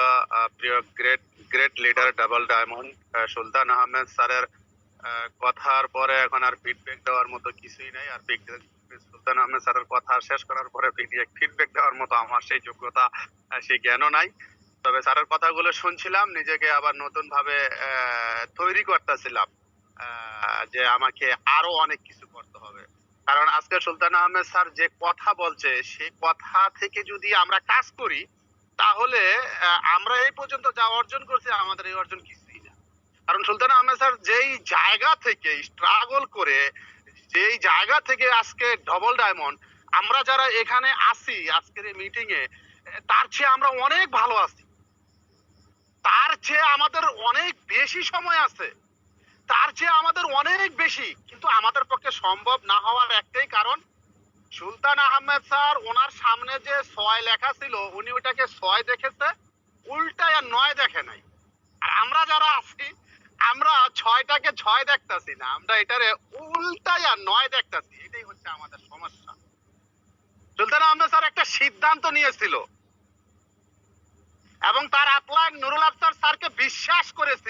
প্রিয় গ্রেট লিডার ডাবল ডায়মন্ড সুলতান আহমেদ স্যারের কথার পরে এখন আর ফিডব্যাক দেওয়ার মতো কিছুই নাই। আর সুলতান আহমেদ স্যারের কথা শেষ করার পরে ফিডব্যাক দেওয়ার মতো আমার সেই যোগ্যতা সেই জ্ঞানও নাই। তবে স্যারের কথাগুলো শুনছিলাম, নিজেকে আবার নতুন ভাবে তৈরি করতেছিলাম যে আমাকে আরো অনেক কিছু করতে হবে। কারণ আজকে সুলতান আহমেদ স্যার যে কথা বলছে সেই কথা থেকে যদি আমরা কাজ করি তাহলে আমরা এই পর্যন্ত যা অর্জন করছি আমাদের এই অর্জন কিছুই না। কারণ সুলতান আহমেদ স্যার যেই জায়গা থেকে স্ট্রাগল করে, যেই জায়গা থেকে আজকে ডবল ডায়মন্ড, আমরা যারা এখানে আসি আজকের এই মিটিং এ, তার চেয়ে আমরা অনেক ভালো আছি, তার চেয়ে আমাদের অনেক বেশি সময় আছে, তার চেয়ে আমাদের অনেক বেশি, কিন্তু আমাদের পক্ষে সম্ভব না হওয়ার একটাই কারণ, সুলতান আহমেদ স্যার ওনার সামনে যে 6 লেখা ছিল উনি ওটাকে 6 দেখেছে, উল্টায় আর 9 দেখে নাই। আর আমরা যারা আছি আমরা 6টাকে 6 দেখতাছি না, আমরা এটারে উল্টায় আর 9 দেখতাছি। এটাই হচ্ছে আমাদের সমস্যা। সুলতান আহমেদ স্যার একটা সিদ্ধান্ত নিয়েছিল এবং তার অ্যাপ্লাইড নুরুল আফসার স্যারকে বিশ্বাস করেছিল।